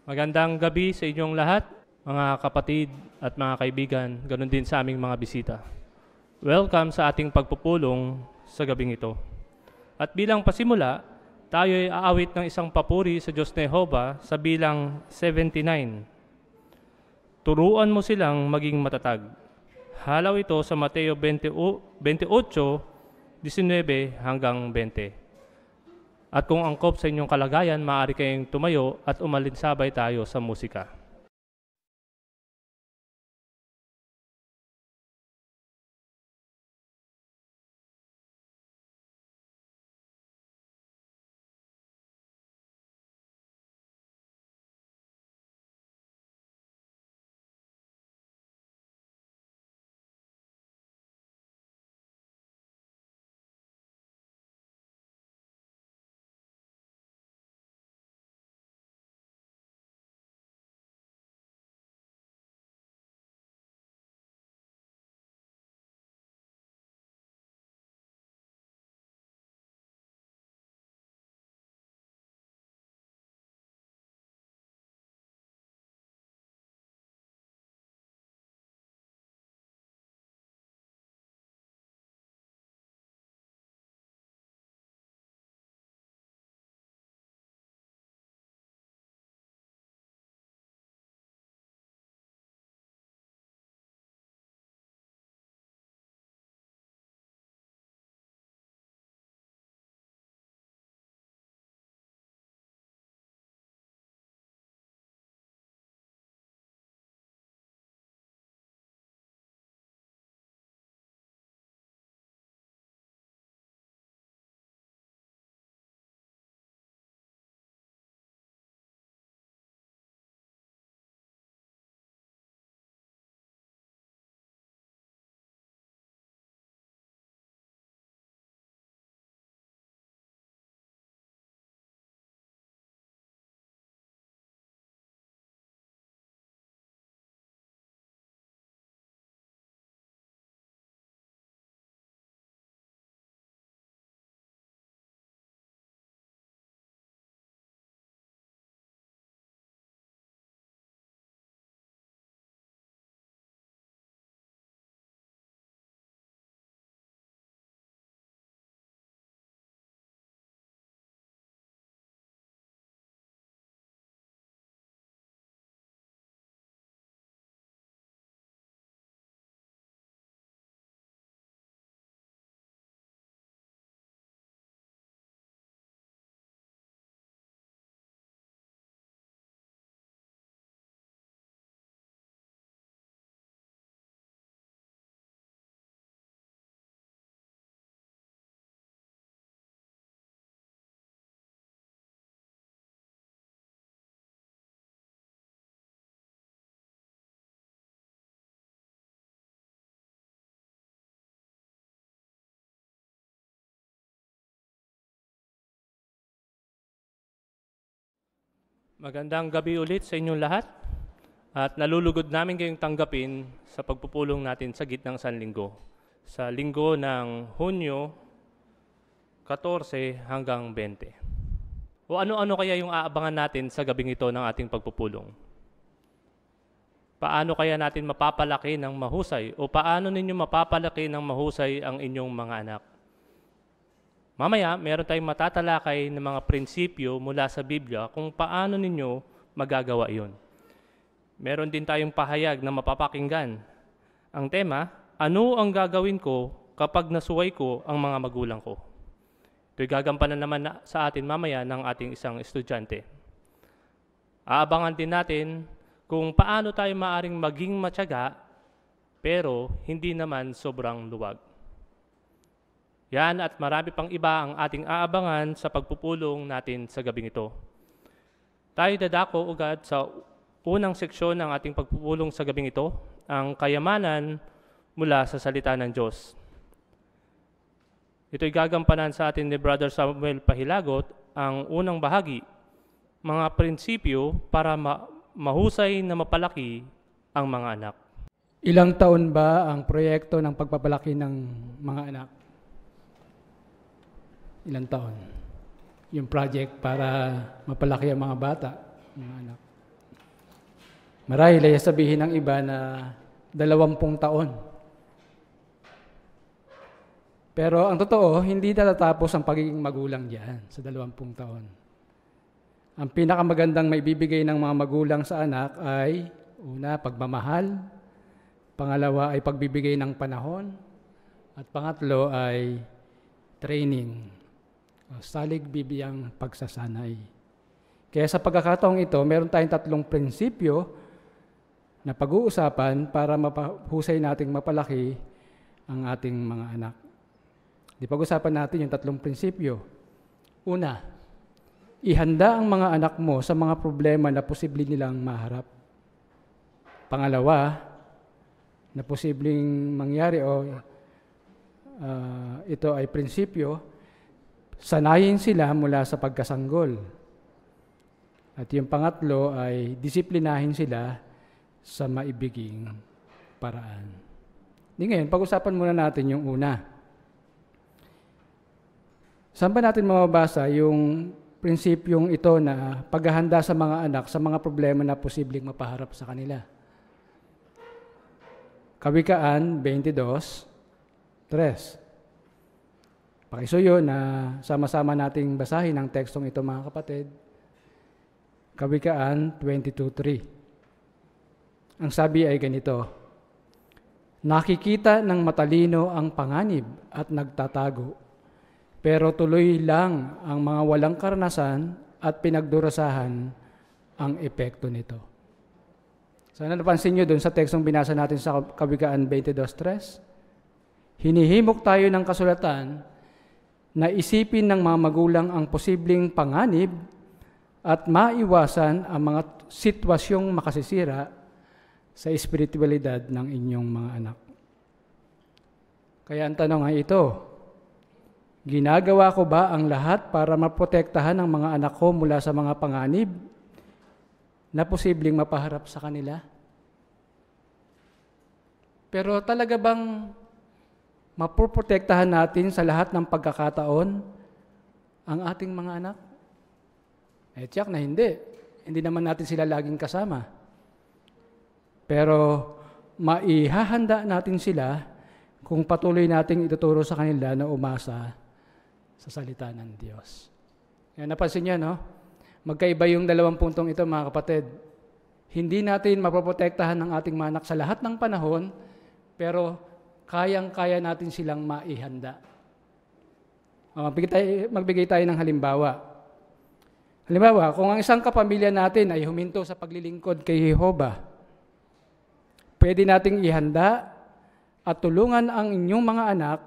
Magandang gabi sa inyong lahat, mga kapatid at mga kaibigan, ganun din sa aming mga bisita. Welcome sa ating pagpupulong sa gabing ito. At bilang pasimula, tayo ay aawit ng isang papuri sa Diyos na Jehova sa bilang 79. Turuan mo silang maging matatag. Halaw ito sa Mateo 28:19 hanggang 20. At kung angkop sa inyong kalagayan, maaari kayong tumayo at umalinsabay tayo sa musika. Magandang gabi ulit sa inyong lahat at nalulugod namin kayong tanggapin sa pagpupulong natin sa gitnang Sanlinggo. Sa linggo ng Hunyo 14 hanggang 20. O ano-ano kaya yung aabangan natin sa gabing ito ng ating pagpupulong? Paano kaya natin mapapalaki ng mahusay o paano ninyo mapapalaki ng mahusay ang inyong mga anak? Mamaya, meron tayong matatalakay ng mga prinsipyo mula sa Biblia kung paano ninyo magagawa iyon. Meron din tayong pahayag na mapapakinggan. Ang tema, ano ang gagawin ko kapag nasuway ko ang mga magulang ko? Ito'y gagampanan naman sa atin mamaya ng ating isang estudyante. Aabangan din natin kung paano tayo maaring maging matyaga pero hindi naman sobrang luwag. Yan at marami pang iba ang ating aabangan sa pagpupulong natin sa gabing ito. Tayo dadako agad sa unang seksyon ng ating pagpupulong sa gabing ito, ang kayamanan mula sa salita ng Diyos. Ito'y gagampanan sa atin ni Brother Samuel Pahilagot, ang unang bahagi, mga prinsipyo para mahusay na mapalaki ang mga anak. Ilang taon ba ang proyekto ng pagpapalaki ng mga anak? Ilang taon? Yung project para mapalaki ang mga bata, mga anak. Marahil ay sabihin ng iba na 20 taon. Pero ang totoo, hindi natatapos ang pagiging magulang diyan sa 20 taon. Ang pinakamagandang maibibigay ng mga magulang sa anak ay, una, pagmamahal. Pangalawa ay pagbibigay ng panahon. At pangatlo ay training. Salig bibiyang pagsasanay. Kaya sa pagkakataong ito, meron tayong 3 prinsipyo na pag-uusapan para mahusay nating mapalaki ang ating mga anak. Pag-usapan natin yung 3 prinsipyo. Una, ihanda ang mga anak mo sa mga problema na posible nilang maharap. Pangalawa, na posibleng mangyari ito ay prinsipyo, sanayin sila mula sa pagkasanggol. At yung pangatlo ay disiplinahin sila sa maibiging paraan. Ngayon, pag-usapan muna natin yung una. Saan ba natin mababasa yung prinsipyong ito na paghahanda sa mga anak sa mga problema na posibleng mapaharap sa kanila? Kawikaan 22:3. Pakisuyo na sama-sama nating basahin ang tekstong ito, mga kapatid. Kawikaan 22:3. Ang sabi ay ganito: nakikita ng matalino ang panganib at nagtatago, pero tuloy lang ang mga walang karanasan at pinagdurusahan ang epekto nito. Sana napansin nyo dun sa tekstong binasa natin sa Kawikaan 22:3. Hinihimok tayo ng kasulatan na isipin ng mga magulang ang posibleng panganib at maiwasan ang mga sitwasyong makasisira sa espiritualidad ng inyong mga anak. Kaya ang tanong ay ito: ginagawa ko ba ang lahat para maprotektahan ang mga anak ko mula sa mga panganib na posibleng mapaharap sa kanila? Pero talaga bang mapoprotektahan natin sa lahat ng pagkakataon ang ating mga anak? Tiyak na hindi. Hindi naman natin sila laging kasama. Pero maihahanda natin sila kung patuloy nating ituturo sa kanila na umasa sa salita ng Diyos. Yan, napansin niyo, no? Magkaiba yung 2 puntong ito, mga kapatid. Hindi natin mapoprotektahan ng ating mga anak sa lahat ng panahon, pero kayang-kaya natin silang maihanda. Magbigay tayo ng halimbawa. Halimbawa, kung ang isang kapamilya natin ay huminto sa paglilingkod kay Jehovah, pwede nating ihanda at tulungan ang inyong mga anak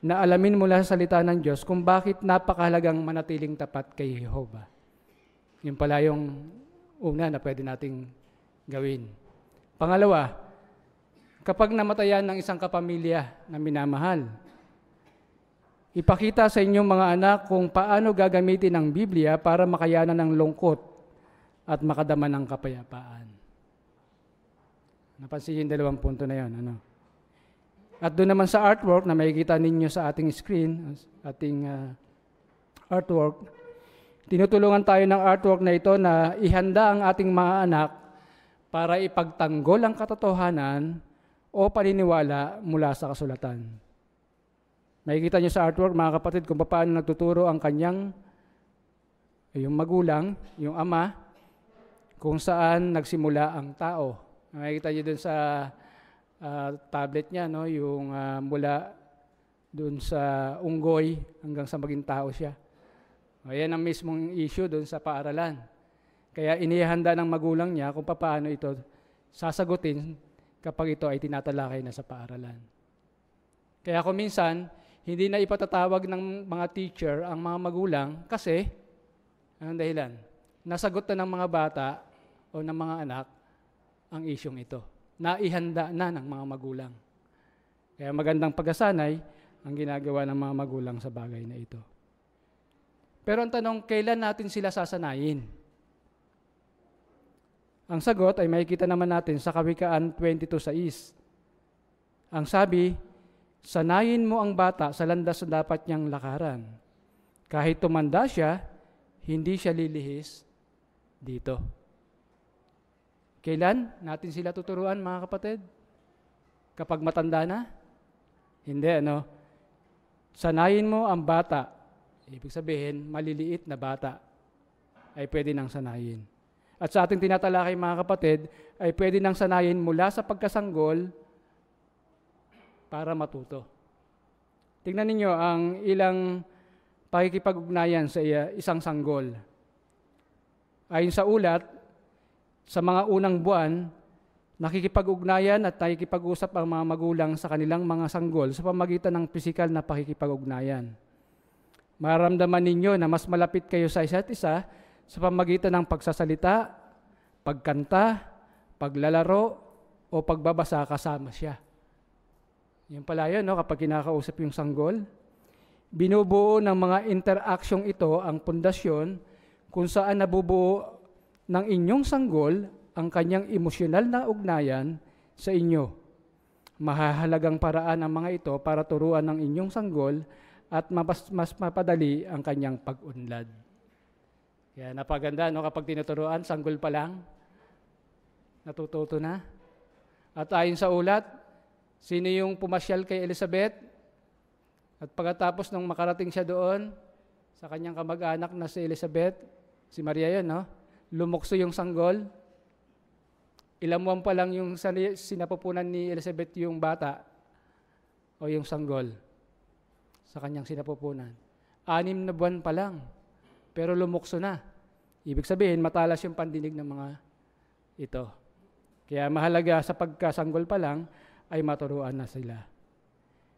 na alamin mula sa salita ng Diyos kung bakit napakahalagang manatiling tapat kay Jehovah. Yun pala yung una na pwede nating gawin. Pangalawa, kapag namatayan ng isang kapamilya na minamahal, ipakita sa inyong mga anak kung paano gagamitin ang Biblia para makayanan ng lungkot at makadama ng kapayapaan. Napansin yung 2 punto na yun. At doon naman sa artwork na makikita ninyo sa ating screen, ating artwork, tinutulungan tayo ng artwork na ito na ihanda ang ating mga anak para ipagtanggol ang katotohanan o paniniwala mula sa kasulatan. Makikita nyo sa artwork, mga kapatid, kung paano nagtuturo ang kanyang, yung magulang, yung ama, kung saan nagsimula ang tao. Makikita nyo dun sa tablet niya, no? Yung mula dun sa unggoy hanggang sa maging tao siya. Ayan ang mismong issue dun sa paaralan. Kaya inihanda ng magulang niya kung paano ito sasagutin kapag ito ay tinatalakay na sa paaralan. Kaya kung minsan, hindi na ipatatawag ng mga teacher ang mga magulang kasi, anong dahilan? Nasagot na ng mga bata o ng mga anak ang isyong ito. Naihanda na ng mga magulang. Kaya magandang pagkasanay ang ginagawa ng mga magulang sa bagay na ito. Pero ang tanong, kailan natin sila sasanayin? Ang sagot ay makikita naman natin sa Kawikaan 22:6. Ang sabi, sanayin mo ang bata sa landas na dapat niyang lakaran. Kahit tumanda siya, hindi siya lilihis dito. Kailan natin sila tuturuan, mga kapatid? Kapag matanda na? Hindi, ano? Sanayin mo ang bata. Ibig sabihin, maliliit na bata ay pwede nang sanayin. At sa ating tinatalakay, mga kapatid, ay pwede nang sanayin mula sa pagkasanggol para matuto. Tingnan ninyo ang ilang pakikipag-ugnayan sa isang sanggol. Ayon sa ulat, sa mga unang buwan, nakikipag-ugnayan at nakikipag-usap ang mga magulang sa kanilang mga sanggol sa pamagitan ng pisikal na pakikipag-ugnayan. Mararamdaman ninyo na mas malapit kayo sa isa't isa sa pamagitan ng pagsasalita, pagkanta, paglalaro, o pagbabasa kasama siya. Yan pala yun, no? Kapag kinakausap yung sanggol. Binubuo ng mga interaksyong ito ang pundasyon kung saan nabubuo ng inyong sanggol ang kanyang emosyonal na ugnayan sa inyo. Mahahalagang paraan ang mga ito para turuan ng inyong sanggol at mas mapadali ang kanyang pag-unlad. Kaya napaganda, no? Kapag tinuturuan, sanggol pa lang, natututo na. At ayon sa ulat, sino yung pumasyal kay Elizabeth? At pagkatapos nung makarating siya doon, sa kanyang kamag-anak na si Elizabeth, si Maria yun, no? Lumukso yung sanggol. Ilang buwan pa lang yung sinapupunan ni Elizabeth yung bata o yung sanggol sa kanyang sinapupunan. 6 na buwan pa lang, pero lumukso na. Ibig sabihin, matalas yung pandinig ng mga ito. Kaya mahalaga sa pagkasanggol pa lang ay maturuan na sila.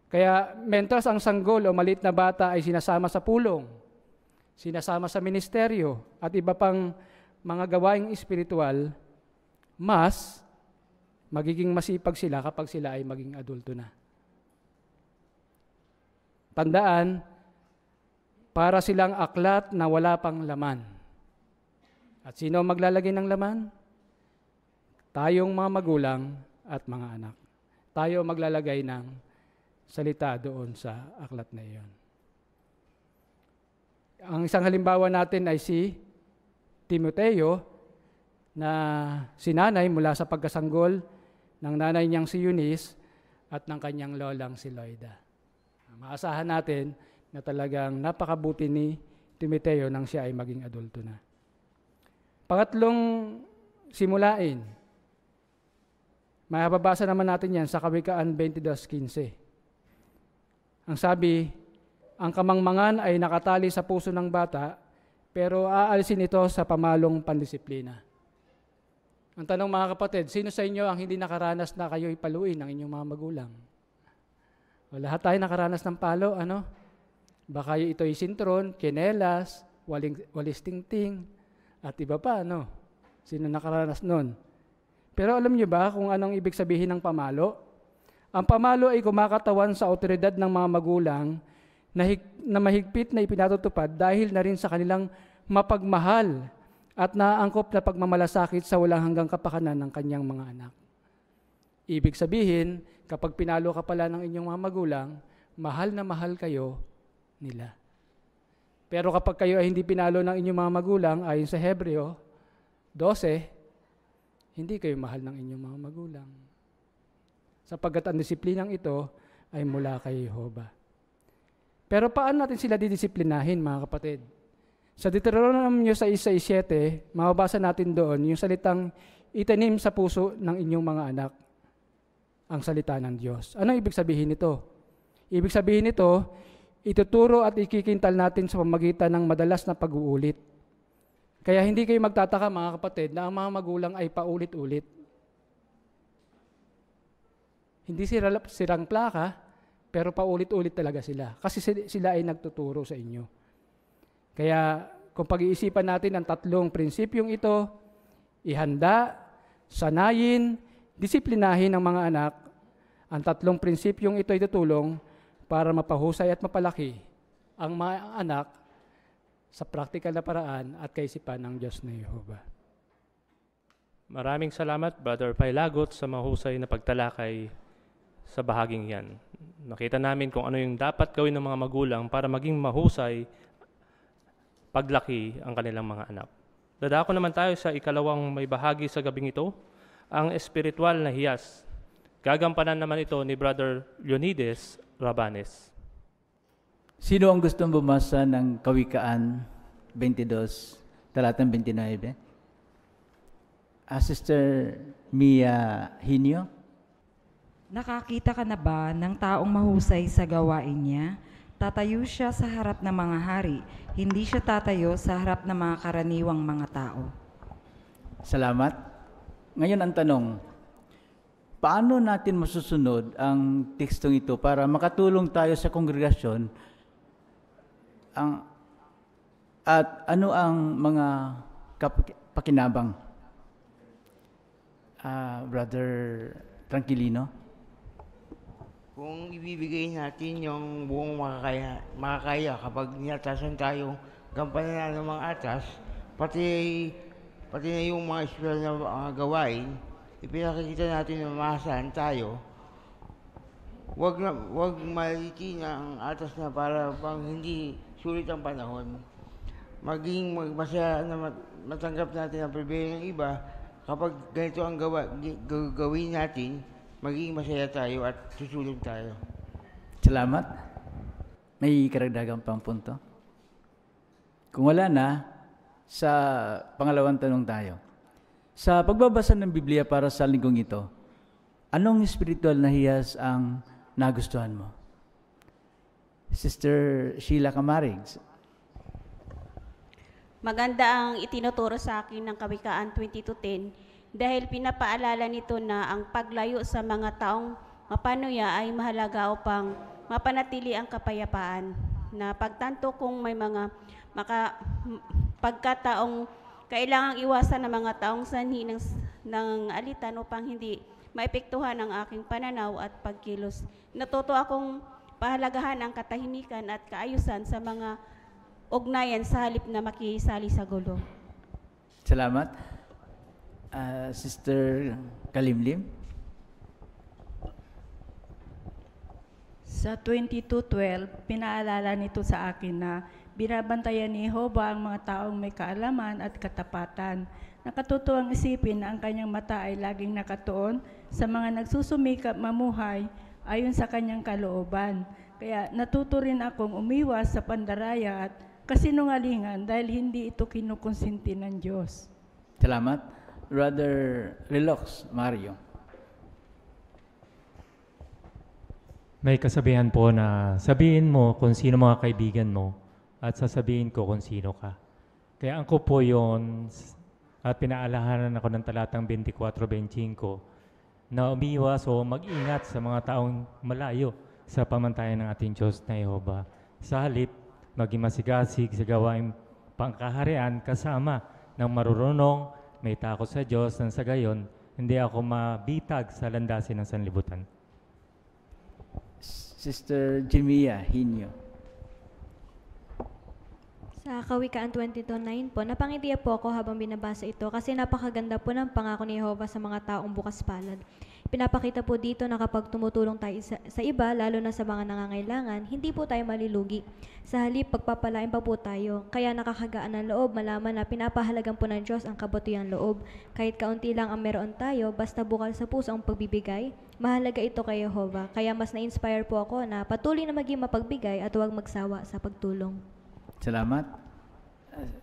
Kaya mentras ang sanggol o maliit na bata ay sinasama sa pulong, sinasama sa ministeryo at iba pang mga gawaing espiritual, mas magiging masipag sila kapag sila ay maging adulto na. Tandaan, para silang aklat na wala pang laman. At sino maglalagay ng laman? Tayong mga magulang at mga anak. Tayo maglalagay ng salita doon sa aklat na iyon. Ang isang halimbawa natin ay si Timoteo, na sinanay mula sa pagkasanggol ng nanay niyang si Eunice at ng kanyang lolang si Loida. Maasahan natin na talagang napakabuti ni Timoteo nang siya ay maging adulto na. Pangatlong simulain, mababasa naman natin yan sa Kawikaan 22:15. Ang sabi, ang kamangmangan ay nakatali sa puso ng bata, pero aalisin ito sa pamalong pandisiplina. Ang tanong, mga kapatid, sino sa inyo ang hindi nakaranas na kayo ipaluin ng inyong mga magulang? O, lahat tayo nakaranas ng palo, ano? Baka ito'y sintron, kinelas, walis tingting, at iba pa, ano? Sino nakaranas nun? Pero alam niyo ba kung anong ibig sabihin ng pamalo? Ang pamalo ay kumakatawan sa awtoridad ng mga magulang na mahigpit na ipinatutupad dahil na rin sa kanilang mapagmahal at naaangkop na pagmamalasakit sa walang hanggang kapakanan ng kanyang mga anak. Ibig sabihin, kapag pinalo ka pala ng inyong mga magulang, mahal na mahal kayo nila. Pero kapag kayo ay hindi pinalo ng inyong mga magulang, ayon sa Hebreo 12, hindi kayo mahal ng inyong mga magulang. Sapagkat ang disiplinang ito ay mula kay Jehovah. Pero paano natin sila didisiplinahin, mga kapatid? Sa Deuteronomio 6:7, mababasa natin doon yung salitang itanim sa puso ng inyong mga anak ang salita ng Diyos. Ano ibig sabihin nito? Ibig sabihin nito, ituturo at ikikintal natin sa pamagitan ng madalas na pag-uulit. Kaya hindi kayo magtataka, mga kapatid, na ang mga magulang ay paulit-ulit. Hindi sirang plaka, pero paulit-ulit talaga sila. Kasi sila ay nagtuturo sa inyo. Kaya kung pag-iisipan natin ang 3 prinsipyong ito, ihanda, sanayin, disiplinahin ang mga anak, ang 3 prinsipyong ito ay tutulong para mapahusay at mapalaki ang mga anak sa praktikal na paraan at kaisipan ng Diyos na Jehovah. Maraming salamat, Brother Pailagot, sa mahusay na pagtalakay sa bahaging yan. Nakita namin kung ano yung dapat gawin ng mga magulang para maging mahusay paglaki ang kanilang mga anak. Dadako naman tayo sa ikalawang may bahagi sa gabing ito, ang espiritual na hiyas. Gagampanan naman ito ni Brother Leonides Rabanes. Sino ang gustong bumasa ng Kawikaan 22, talatang 29? Sister Mia Hinyo? Nakakita ka na ba ng taong mahusay sa gawain niya? Tatayo siya sa harap ng mga hari, hindi siya tatayo sa harap ng mga karaniwang mga tao. Salamat. Ngayon ang tanong, paano natin masusunod ang tekstong ito para makatulong tayo sa kongregasyon at ano ang mga pakinabang? Brother Tranquilino? Kung ibibigay natin yung buong makakaya kapag niatasan tayo, gampanan ng mga atas, pati na yung mga spiritual na mga gawain, ipinakikita natin na maasahan tayo. Wag malitin ang atas na para bang hindi sulit ang panahon. Maging masaya na matanggap natin ang pribilehiyo ng iba. Kapag ganito ang gawin natin, magiging masaya tayo at susulong tayo. Salamat. May karagdagang pang punto? Kung wala na, sa pangalawang tanong tayo. Sa pagbabasa ng Biblia para sa linggong ito, anong spiritual na hiyas ang nagustuhan mo? Sister Sheila Camarig. Maganda ang itinuturo sa akin ng Kawikaan 22:10 dahil pinapaalala nito na ang paglayo sa mga taong mapanuya ay mahalaga upang mapanatili ang kapayapaan. Na pagtanto kung may mga pagkataong kailangang iwasan ng mga taong sanhi ng alitan upang hindi maepektuhan ang aking pananaw at pagkilos. Natuto akong pahalagahan ang katahimikan at kaayusan sa mga ugnayan sa halip na makisali sa gulo. Salamat. Sister Kalimlim. Sa 22:12, pinaalala nito sa akin na binabantayan ni Jehovah ang mga taong may kaalaman at katapatan. Nakatutuwang isipin na ang kanyang mata ay laging nakatuon sa mga nagsusumikap mamuhay ayon sa kanyang kalooban. Kaya natuto rin akong umiwas sa pandaraya at kasinungalingan dahil hindi ito kinukonsinti ng Diyos. Salamat. Brother Relox Mario. May kasabihan po na sabihin mo kung sino mga kaibigan mo at sasabihin ko kung sino ka. Kaya ako po yun at pinaalahanan ako ng talatang 24-25 na umiwas o mag-ingat sa mga taong malayo sa pamantayan ng ating Diyos na Jehovah. Sa halip, maging masigasig sa gawaing pangkaharian kasama ng marurunong, may takot sa Diyos nang sa gayon, hindi ako mabitag sa landasin ng sanlibutan. Sister Jimia Hinyo. Sa Kawikaan 22:9 po, napangitiya po ako habang binabasa ito kasi napakaganda po ng pangako ni Jehovah sa mga taong bukas palad. Pinapakita po dito na kapag tumutulong tayo sa iba, lalo na sa mga nangangailangan, hindi po tayo malilugi. Sa halip, pagpapalain pa po tayo. Kaya nakakagaan ng loob, malaman na pinapahalagan po ng Diyos ang kabutihang loob. Kahit kaunti lang ang meron tayo, basta bukal sa puso ang pagbibigay, mahalaga ito kay Jehovah. Kaya mas na-inspire po ako na patuloy na maging mapagbigay at huwag magsawa sa pagtulong. Salamat.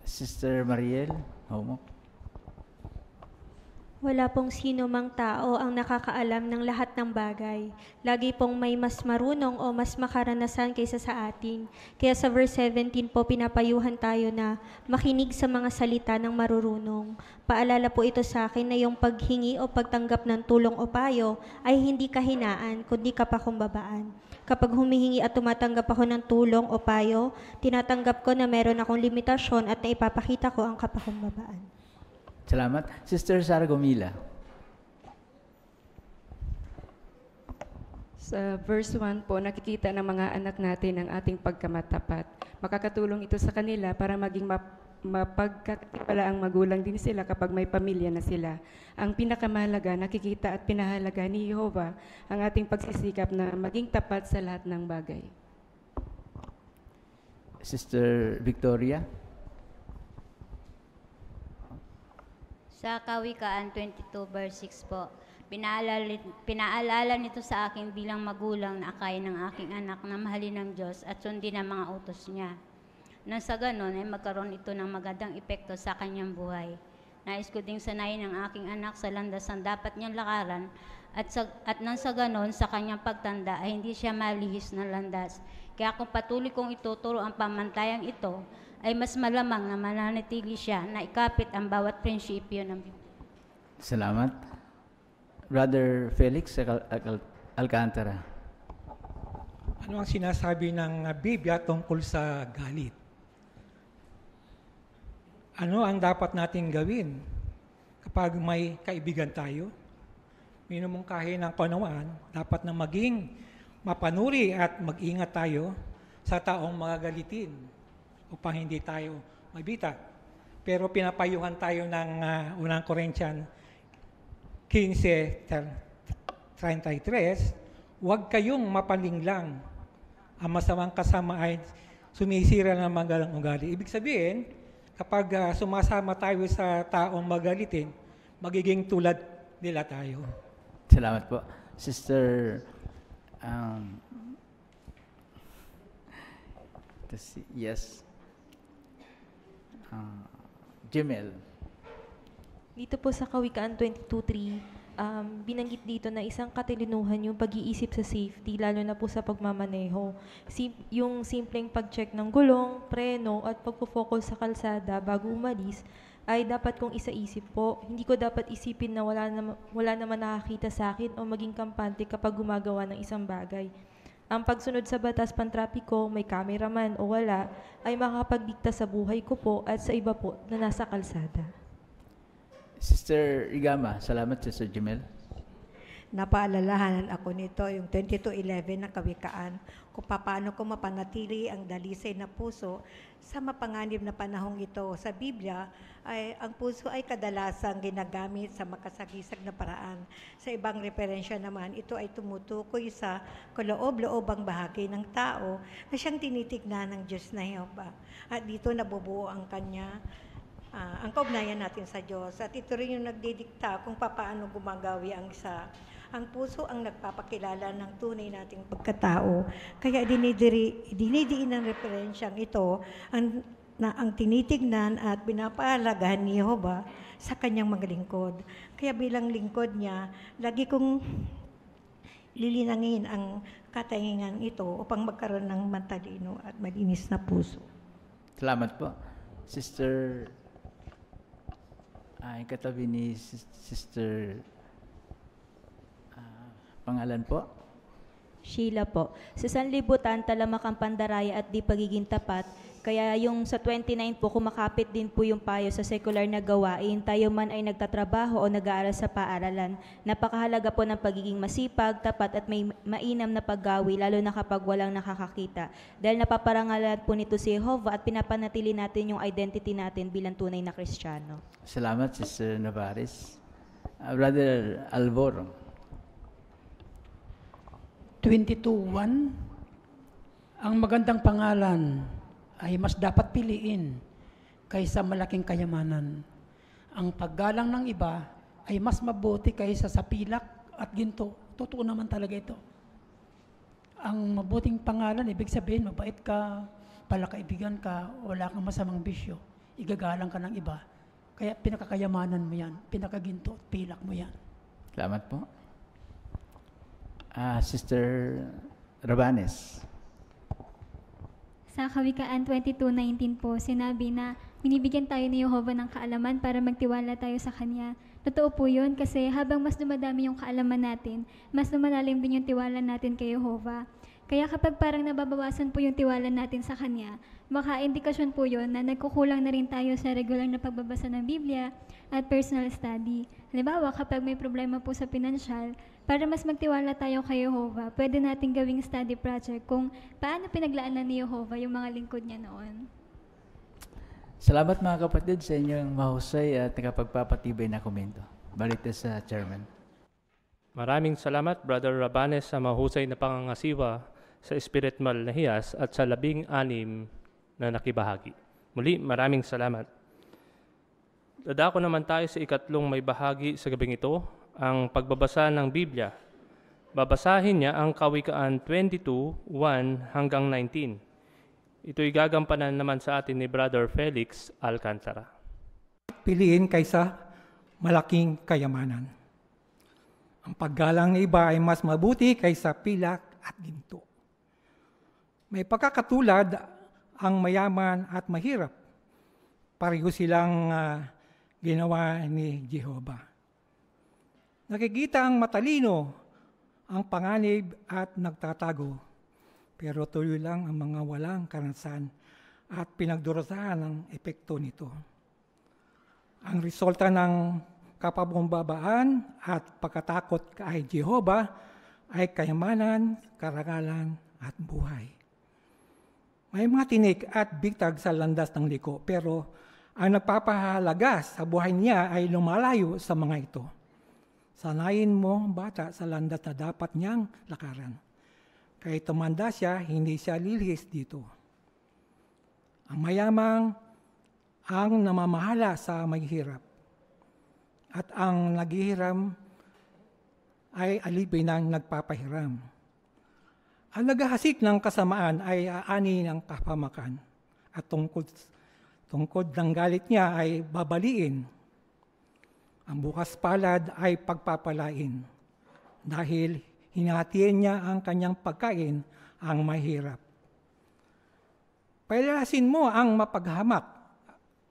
Sister Mariel Homo. Wala pong sino mang tao ang nakakaalam ng lahat ng bagay. Lagi pong may mas marunong o mas makaranasan kaysa sa atin. Kaya sa verse 17 po, pinapayuhan tayo na makinig sa mga salita ng marurunong. Paalala po ito sa akin na yung paghingi o pagtanggap ng tulong o payo ay hindi kahinaan, kundi kapakumbabaan. Kapag humihingi at tumatanggap ako ng tulong o payo, tinatanggap ko na meron akong limitasyon at naipapakita ko ang kapakumbabaan. Salamat. Sister Sara Gomila. Sa verse 1 po, nakikita ng mga anak natin ang ating pagkamatapat. Makakatulong ito sa kanila para maging mapagkatipala ang magulang din sila kapag may pamilya na sila. Ang pinakamahalaga, nakikita at pinahalaga ni Jehovah ang ating pagsisikap na maging tapat sa lahat ng bagay. Sister Victoria. Sa Kawikaan 22 verse 6 po, pinaalala nito sa akin bilang magulang na akayin ng aking anak na mahalin ng Diyos at sundin ang mga utos niya. Nang sa ganon ay magkaroon ito ng magandang epekto sa kanyang buhay. Nais ko ding sanayin ang aking anak sa landas ang dapat niyang lakaran at nang sa ganon sa kanyang pagtanda ay hindi siya malihis ng landas. Kaya kung patuloy kong ituturo ang pamantayang ito, ay mas malamang na mananatili siya na ikapit ang bawat prinsipyo ng Biblia. Salamat. Brother Felix Alcantara. Ano ang sinasabi ng Biblia tungkol sa galit? Ano ang dapat nating gawin kapag may kaibigan tayo? Minumungkahi ng kaunawaan, dapat na maging mapanuri at mag-ingat tayo sa taong magagalitin upang hindi tayo mabita. Pero pinapayuhan tayo ng unang Corinthians 15:33, huwag kayong mapanlinglang. Ang masamang kasama ay sumisira ng magalang ugali. Ibig sabihin, kapag sumasama tayo sa taong magalitin, magiging tulad nila tayo. Salamat po. Sister, yes. Jemel. Dito po sa Kawikaan 22:3, binanggit dito na isang katilinuhan yung pag-iisip sa safety, lalo na po sa pagmamaneho. Yung simpleng pag-check ng gulong, preno, at pagpo-focus sa kalsada bago umalis, ay dapat kong isaisip po. Hindi ko dapat isipin na wala naman nakakita sa akin o maging kampante kapag gumagawa ng isang bagay. Ang pagsunod sa batas pantrapiko, may cameraman o wala, ay makakapagdikta sa buhay ko po at sa iba po na nasa kalsada. Sister Igama, salamat Sister Jemel. Napaalalahanan ako nito, yung 22:11 ng Kawikaan, kung paano ko mapanatili ang dalisay na puso sa mapanganib na panahong ito. Sa Biblia, ang puso ay kadalasang ginagamit sa makasagisag na paraan. Sa ibang referensya naman, ito ay tumutukoy sa kaloob-loobang bahagi ng tao na siyang tinitignan ng Diyos na Jehova. At dito nabubuo ang kanya ang kaugnayan natin sa Diyos. At ito rin yung nagdidikta kung paano gumagawi ang isa. Ang puso ang nagpapakilala ng tunay nating pagkatao. Kaya dinidiin ng referensyang ito ang tinitignan at pinapaalagahan ni Jehova sa kanyang mga lingkod. Kaya bilang lingkod niya, lagi kong lilinangin ang katahingan ito upang magkaroon ng matalino at malinis na puso. Salamat po. Sister, katabi ni Sister, pangalan po? Sheila po. Sa sanlibutan, talamak ang pandaraya at di pagiging tapat. Kaya yung sa 29 po, kumakapit din po yung payo sa sekular na gawain. Tayo man ay nagtatrabaho o nag-aaral sa paaralan. Napakahalaga po ng pagiging masipag, tapat at may mainam na paggawi, lalo na kapag walang nakakakita. Dahil napaparangalan po nito si Jehovah at pinapanatili natin yung identity natin bilang tunay na Kristiyano. Salamat, Sister Navares. Brother Alvoro. 22:1, ang magandang pangalan ay mas dapat piliin kaysa malaking kayamanan. Ang paggalang ng iba ay mas mabuti kaysa sa pilak at ginto. Totoo naman talaga ito. Ang mabuting pangalan, ibig sabihin, mabait ka, palakaibigan ka, wala kang masamang bisyo, igagalang ka ng iba. Kaya pinakakayamanan mo yan, pinakaginto at pilak mo yan. Salamat po. Sister Rabanes. Sa Kawikaan 22:19 po, sinabi na binibigyan tayo ni Jehovah ng kaalaman para magtiwala tayo sa Kanya. Totoo po yun kasi habang mas dumadami yung kaalaman natin, mas lumalalim din yung tiwala natin kay Jehovah. Kaya kapag parang nababawasan po yung tiwala natin sa Kanya, baka indikasyon po yun na nagkukulang na rin tayo sa regular na pagbabasa ng Biblia at personal study. Halimbawa, kapag may problema po sa pinansyal, para mas magtiwala tayo kay Jehovah, pwede natin gawing study project kung paano pinaglaanan ni Jehovah yung mga lingkod niya noon. Salamat mga kapatid sa inyong mahusay at nakapagpapatibay na komento. Balik sa Chairman. Maraming salamat, Brother Rabanes, sa mahusay na pangangasiwa sa spiritual na hiyas at sa 16 na nakibahagi. Muli, maraming salamat. Dadako naman tayo sa ikatlong may bahagi sa gabing ito, ang pagbabasa ng Biblia. Babasahin niya ang Kawikaan 22:1 hanggang 19. Ito'y gagampanan naman sa atin ni Brother Felix Alcantara. Piliin kaysa malaking kayamanan. Ang paggalang ng iba ay mas mabuti kaysa pilak at ginto. May pagkakatulad ang mayaman at mahirap. Pareho silang ginawa ni Jehovah. Nakikita ang matalino, ang panganib at nagtatago, pero tuloy lang ang mga walang karanasan at pinagdurusahan ng epekto nito. Ang resulta ng kapabumbabaan at pagkatakot kay Jehovah ay kayamanan, karangalan at buhay. May mga tinik at bitag sa landas ng liko, pero ang nagpapahalaga sa buhay niya ay lumalayo sa mga ito. Sanayin mo ang bata sa landas na dapat niyang lakaran. Kahit tumanda siya, hindi siya lilihis dito. Ang mayamang ang namamahala sa mahihirap. At ang naghihiram ay alipin ng nagpapahiram. Ang naghahasik ng kasamaan ay aani ng kapamakan. At tungkod ng galit niya ay babaliin. Ang bukas palad ay pagpapalain. Dahil hinahatian niya ang kanyang pagkain ang mahirap. Pailasin mo ang mapaghamak,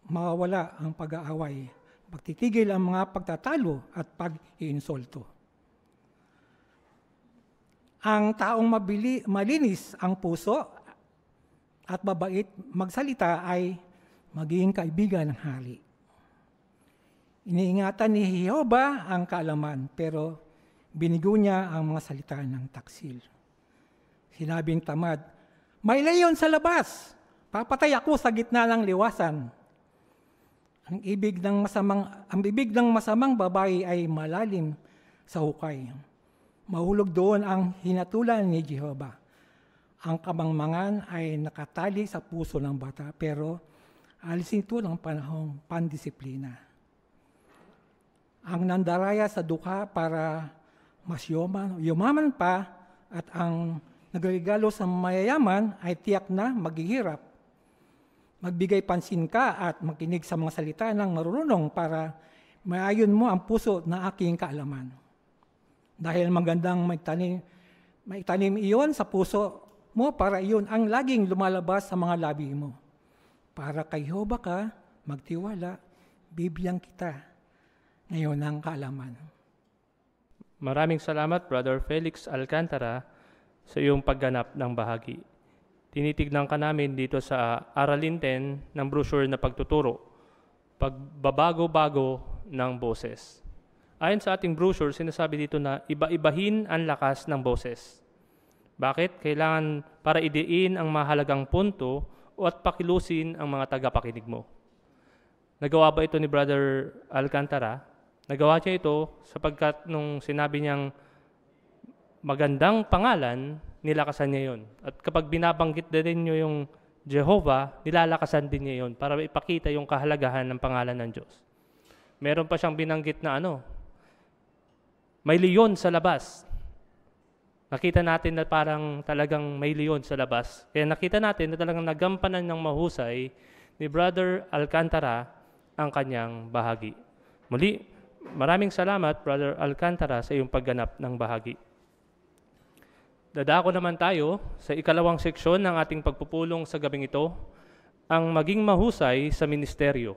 mawawala ang pag-aaway, magtitigil ang mga pagtatalo at pag-iinsulto. Ang taong malinis ang puso at mabait magsalita ay magiging kaibigan ng hari. Iniingatan ni Jehovah ang kaalaman, pero binigo niya ang mga salita ng taksil. Sinabing tamad, may leyon sa labas, papatay ako sa gitna ng liwasan. Ang bibig ng masamang babae ay malalim sa hukay. Mahulog doon ang hinatulan ni Jehovah. Ang kamangmangan ay nakatali sa puso ng bata, pero alisin ito ng panahong pandisiplina. Ang nandaraya sa dukha para mas yumaman pa, at ang nagregalo sa mayayaman ay tiyak na maghihirap. Magbigay pansin ka at makinig sa mga salita ng marunong para maayon mo ang puso na aking kaalaman. Dahil magandang maitanim iyon sa puso mo para iyon ang laging lumalabas sa mga labi mo. Para kay Jehovah ka, magtiwala, bibiyang kita ngayon ang kaalaman. Maraming salamat, Brother Felix Alcantara, sa iyong pagganap ng bahagi. Tinitignan ka namin dito sa Aralin 10 ng brochure na pagtuturo, pagbabago-bago ng boses. Ayon sa ating brochure, sinasabi dito na iba-ibahin ang lakas ng boses. Bakit? Kailangan para idiin ang mahalagang punto o at pakilusin ang mga tagapakinig mo. Nagawa ba ito ni Brother Alcantara? Nagawa niya ito sapagkat nung sinabi niyang magandang pangalan, nilakasan niya yon. At kapag binabanggit din niyo yung Jehovah, nilalakasan din niya yon para ipakita yung kahalagahan ng pangalan ng Diyos. Meron pa siyang binanggit na may leyon sa labas. Nakita natin na parang talagang may leyon sa labas. Kaya nakita natin na talagang nagampanan ng mahusay ni Brother Alcantara ang kanyang bahagi. Muli, maraming salamat, Brother Alcantara, sa iyong pagganap ng bahagi. Dadako naman tayo sa ikalawang seksyon ng ating pagpupulong sa gabing ito, ang maging mahusay sa ministeryo.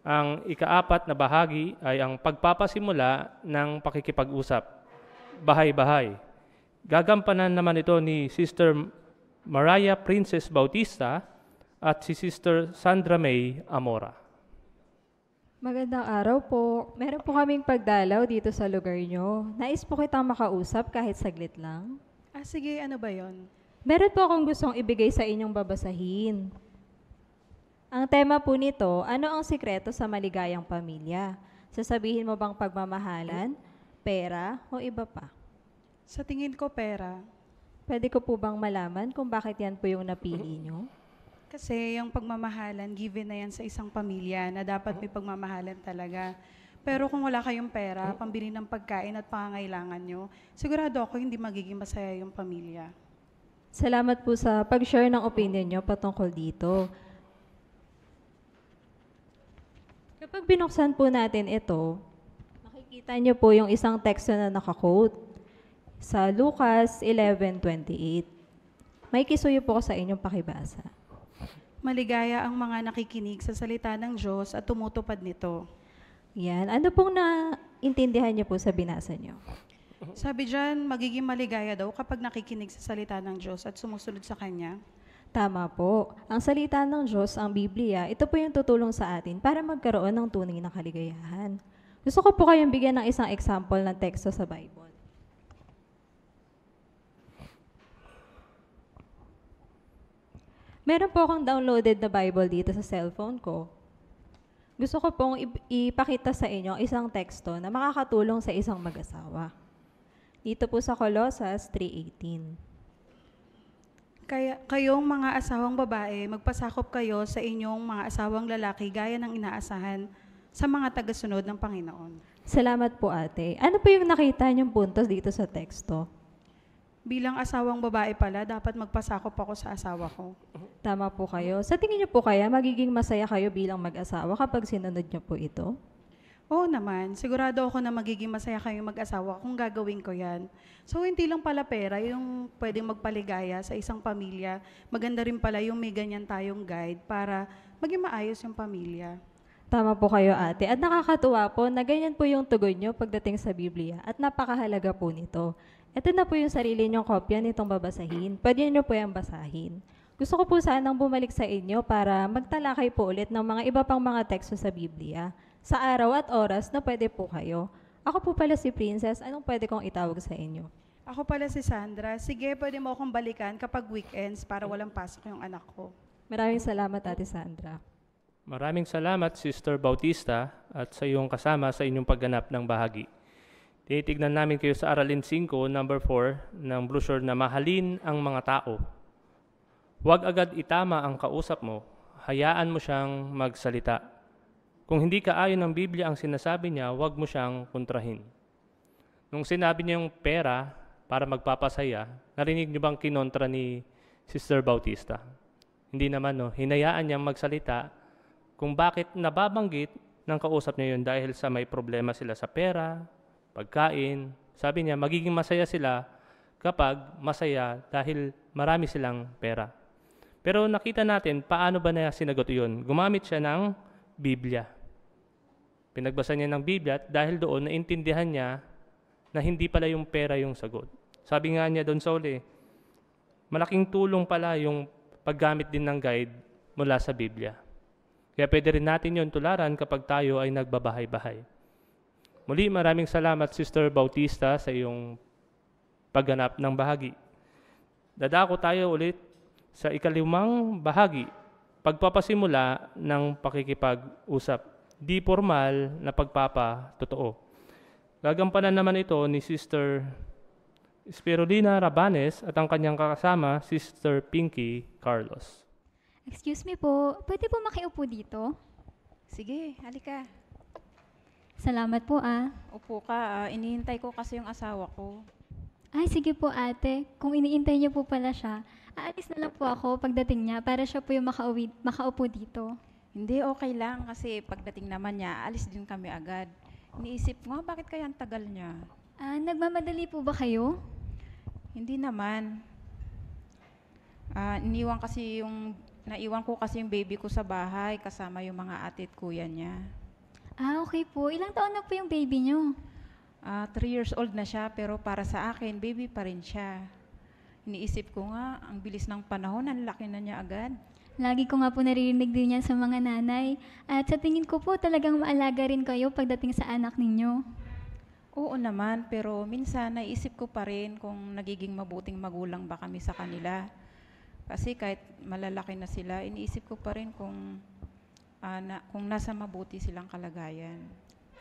Ang ikaapat na bahagi ay ang pagpapasimula ng pakikipag-usap, bahay-bahay. Gagampanan naman ito ni Sister Maria Princess Bautista at si Sister Sandra May Amora. Magandang araw po. Meron po kaming pagdalaw dito sa lugar nyo. Nais po kitang makausap kahit saglit lang. Sige, ano ba yon? Meron po akong gustong ibigay sa inyong babasahin. Ang tema po nito, ano ang sikreto sa maligayang pamilya? Sasabihin mo bang pagmamahalan, pera, o iba pa? Sa tingin ko, pera. Pwede ko po bang malaman kung bakit yan po yung napili nyo? Kasi yung pagmamahalan, given na yan sa isang pamilya na dapat may pagmamahalan talaga. Pero kung wala kayong pera, pambili ng pagkain at pangangailangan nyo, sigurado ako hindi magiging masaya yung pamilya. Salamat po sa pag-share ng opinion nyo patungkol dito. Kapag binuksan po natin ito, makikita nyo po yung isang teksto na nakaquote sa Lucas 11:28. May kisuyo po ko sa inyong pakibasa. Maligaya ang mga nakikinig sa salita ng Diyos at tumutupad nito. Yan. Ano pong naintindihan niyo po sa binasa niyo? Sabi dyan, magiging maligaya daw kapag nakikinig sa salita ng Diyos at sumusunod sa Kanya. Tama po. Ang salita ng Diyos, ang Biblia, ito po yung tutulong sa atin para magkaroon ng tunay na kaligayahan. Gusto ko po kayong bigyan ng isang example ng teksto sa Bible. Meron po akong downloaded na Bible dito sa cellphone ko. Gusto ko pong ipakita sa inyo isang teksto na makakatulong sa isang mag-asawa. Dito po sa Colossus 3:18. Kayong mga asawang babae, magpasakop kayo sa inyong mga asawang lalaki gaya ng inaasahan sa mga tagasunod ng Panginoon. Salamat po, ate. Ano po yung nakita niyong puntos dito sa teksto? Bilang asawang babae pala, dapat magpasakop ako sa asawa ko. Tama po kayo. Sa tingin niyo po kaya, magiging masaya kayo bilang mag-asawa kapag sinunod niyo po ito? Oo naman. Sigurado ako na magiging masaya kayong mag-asawa kung gagawin ko yan. So, hindi lang pala pera yung pwedeng magpaligaya sa isang pamilya. Maganda rin pala yung may ganyan tayong guide para maging maayos yung pamilya. Tama po kayo, ate. At nakakatuwa po na ganyan po yung tugon niyo pagdating sa Biblia at napakahalaga po nito. Ito na po yung sarili niyong kopya nitong babasahin. Pwede niyo po yung basahin. Gusto ko po sanang bumalik sa inyo para magtalakay po ulit ng mga iba pang mga teksto sa Biblia. Sa araw at oras na pwede po kayo. Ako po pala si Princess. Anong pwede kong itawag sa inyo? Ako pala si Sandra. Sige, pwede mo akong balikan kapag weekends para walang pasok yung anak ko. Maraming salamat, Ate Sandra. Maraming salamat, Sister Bautista, at sa iyong kasama sa inyong pagganap ng bahagi. Titignan namin kayo sa Aralin 5, number 4, ng brochure na mahalin ang mga tao. Huwag agad itama ang kausap mo, hayaan mo siyang magsalita. Kung hindi ka ayon ng Biblia ang sinasabi niya, huwag mo siyang kontrahin. Nung sinabi niya yung pera para magpapasaya, narinig niyo bang kinontra ni Sister Bautista? Hindi naman, no? Hinayaan niyang magsalita kung bakit nababanggit ng kausap niya yun dahil sa may problema sila sa pera, pagkain. Sabi niya, magiging masaya sila kapag masaya dahil marami silang pera. Pero nakita natin, paano ba na sinagot yun? Gumamit siya ng Biblia. Pinagbasa niya ng Biblia at dahil doon, naintindihan niya na hindi pala yung pera yung sagot. Sabi nga niya doon sa uli, malaking tulong pala yung paggamit din ng guide mula sa Biblia. Kaya pwede rin natin yun tularan kapag tayo ay nagbabahay-bahay. Muli, maraming salamat, Sister Bautista, sa iyong pagganap ng bahagi. Dadako tayo ulit sa ika-5 bahagi, pagpapasimula ng pakikipag-usap. Di formal na pagpapatotoo. Gagampanan naman ito ni Sister Spirulina Rabanes at ang kanyang kasama, Sister Pinky Carlos. Excuse me po, pwede po makiupo dito? Sige, halika. Salamat po Upo ka, inihintay ko kasi yung asawa ko. Ay, sige po ate. Kung iniintay niyo po pala siya, aalis na lang po ako pagdating niya para siya po yung makaupo dito. Hindi, okay lang kasi pagdating naman niya, alis din kami agad. Iniisip ko nga, bakit kaya ang tagal niya? Nagmamadali po ba kayo? Hindi naman. Naiwan ko kasi yung baby ko sa bahay kasama yung mga ate at kuya niya. Okay po. Ilang taon na po yung baby niyo? 3 years old na siya, pero para sa akin, baby pa rin siya. Iniisip ko nga, ang bilis ng panahon, ang laki na niya agad. Lagi ko nga po naririnig din yan sa mga nanay. At sa tingin ko po talagang maalaga rin kayo pagdating sa anak ninyo. Oo naman, pero minsan naisip ko pa rin kung nagiging mabuting magulang ba kami sa kanila. Kasi kahit malalaki na sila, iniisip ko pa rin kung nasa mabuti silang kalagayan.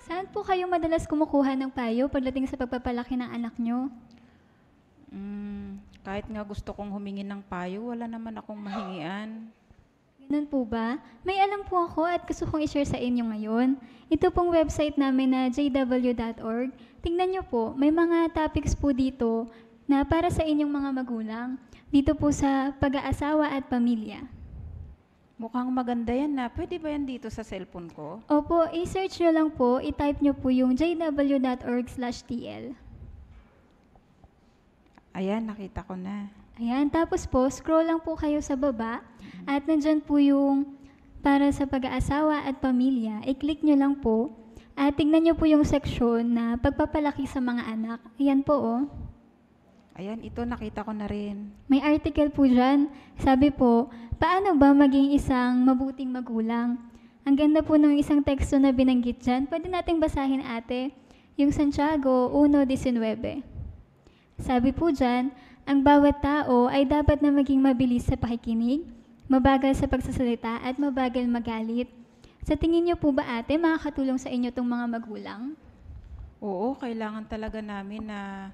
Saan po kayo madalas kumukuha ng payo pagdating sa pagpapalaki ng anak nyo? Kahit nga gusto kong humingi ng payo, wala naman akong mahingian. Ganun po ba? May alam po ako at gusto kong i-share sa inyo ngayon. Ito pong website namin na jw.org. Tingnan nyo po, may mga topics po dito na para sa inyong mga magulang. Dito po sa pag-aasawa at pamilya. Mukhang maganda yan na. Pwede ba yan dito sa cellphone ko? Opo, i-search nyo lang po, i-type nyo po yung jw.org/tl. Ayan, nakita ko na. Ayan, tapos po, scroll lang po kayo sa baba at nandyan po yung para sa pag-aasawa at pamilya. I-click nyo lang po at tignan nyo po yung section na pagpapalaki sa mga anak. Ayan po, oh. Ayan, ito nakita ko na rin. May article po dyan. Sabi po, paano ba maging isang mabuting magulang? Ang ganda po ng isang teksto na binanggit dyan. Pwede nating basahin, ate, yung Santiago 1:19. Sabi po dyan, ang bawat tao ay dapat na maging mabilis sa pakikinig, mabagal sa pagsasalita at mabagal magalit. Sa tingin niyo po ba, ate, makakatulong sa inyo itong mga magulang? Oo, kailangan talaga namin na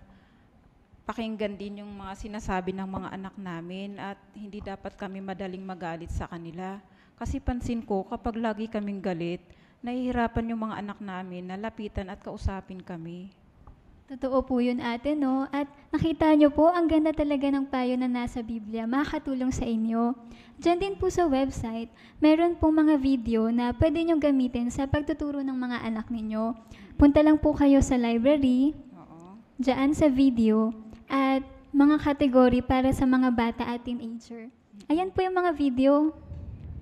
pakinggan din yung mga sinasabi ng mga anak namin at hindi dapat kami madaling magalit sa kanila. Kasi pansin ko, kapag lagi kaming galit, nahihirapan yung mga anak namin na lapitan at kausapin kami. Totoo po yun, ate, no? At nakita nyo po, ang ganda talaga ng payo na nasa Biblia, makakatulong sa inyo. Diyan din po sa website, meron pong mga video na pwede nyo gamitin sa pagtuturo ng mga anak ninyo. Punta lang po kayo sa library, diyan sa video, at mga kategory para sa mga bata at teenager. Ayan po yung mga video.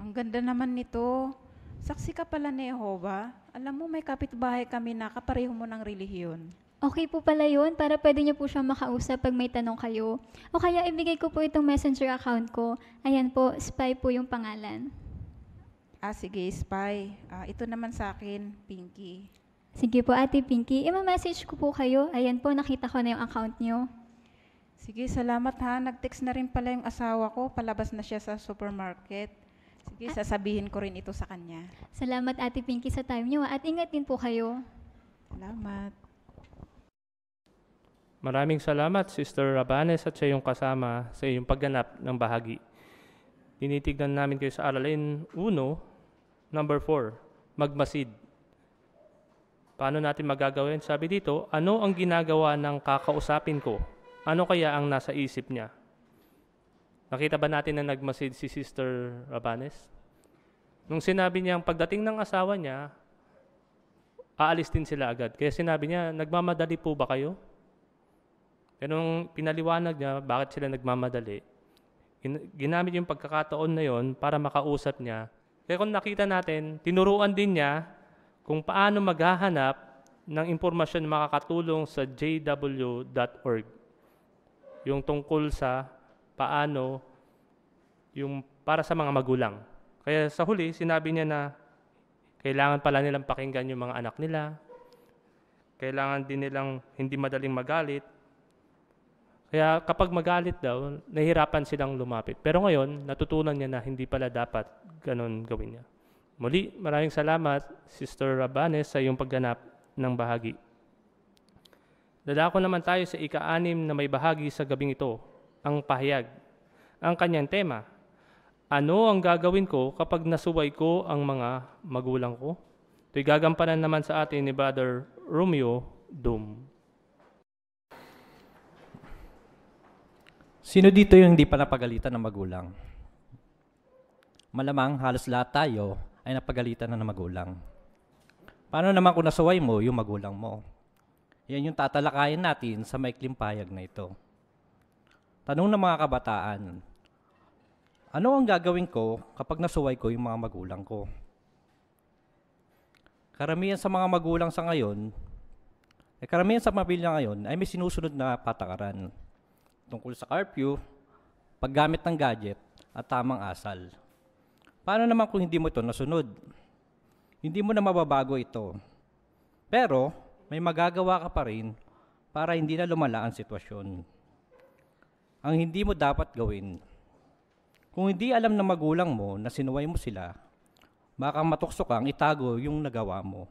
Ang ganda naman nito. Saksi ka pala ni Jehovah. Alam mo, may kapitbahay kami na kapareho mo ng relihiyon. Okay po pala yun, para pwede niyo po siyang makausap pag may tanong kayo. O kaya ibigay ko po itong messenger account ko. Ayan po, Spy po yung pangalan. Sige, Spy. Ito naman sa akin, Pinky. Sige po, Ate Pinky. I-message ko po kayo. Ayan po, nakita ko na yung account niyo. Sige, salamat ha. Nag-text na rin pala yung asawa ko. Palabas na siya sa supermarket. Sige, sasabihin ko rin ito sa kanya. Salamat, Ate Pinky, sa time niyo. At ingat din po kayo. Salamat. Maraming salamat, Sister Rabanes, at sa iyong kasama sa iyong pagganap ng bahagi. Tinitignan namin kayo sa Aralin 1, number 4, magmasid. Paano natin magagawin? Sabi dito, ano ang ginagawa ng kakausapin ko? Ano kaya ang nasa isip niya? Nakita ba natin na nagmasid si Sister Rabanes? Nung sinabi niya, pagdating ng asawa niya, aalis din sila agad. Kaya sinabi niya, nagmamadali po ba kayo? Pero nung pinaliwanag niya bakit sila nagmamadali, ginamit yung pagkakataon na yon para makausap niya. Kaya kung nakita natin, tinuruan din niya kung paano maghahanap ng impormasyon na makakatulong sa jw.org. Yung tungkol sa paano yung para sa mga magulang. Kaya sa huli, sinabi niya na kailangan pala nilang pakinggan yung mga anak nila. Kailangan din nilang hindi madaling magalit. Kaya kapag magalit daw, nahihirapan silang lumapit. Pero ngayon, natutunan niya na hindi pala dapat ganun gawin niya. Muli, maraming salamat, Sister Rabanes, sa iyong pagganap ng bahagi. Dadako naman tayo sa ika-6 na may bahagi sa gabing ito, ang pahayag. Ang kanyang tema, ano ang gagawin ko kapag nasuway ko ang mga magulang ko? Ito'y gagampanan naman sa atin ni Brother Romeo Dum. Sino dito yung hindi pa napagalitan ng magulang? Malamang halos lahat tayo ay napagalitan na ng magulang. Paano naman kung nasuway mo yung magulang mo? Yan yung tatalakayin natin sa maikling pahayag na ito. Tanong ng mga kabataan, ano ang gagawin ko kapag nasuway ko yung mga magulang ko? Karamihan sa mga magulang sa ngayon, karamihan sa pamilya ngayon ay may sinusunod na patakaran tungkol sa curfew, paggamit ng gadget, at tamang asal. Paano naman kung hindi mo ito nasunod? Hindi mo na mababago ito. Pero, may magagawa ka pa rin para hindi na lumala ang sitwasyon. Ang hindi mo dapat gawin. Kung hindi alam ng magulang mo na sinuway mo sila, baka matukso kang itago yung nagawa mo.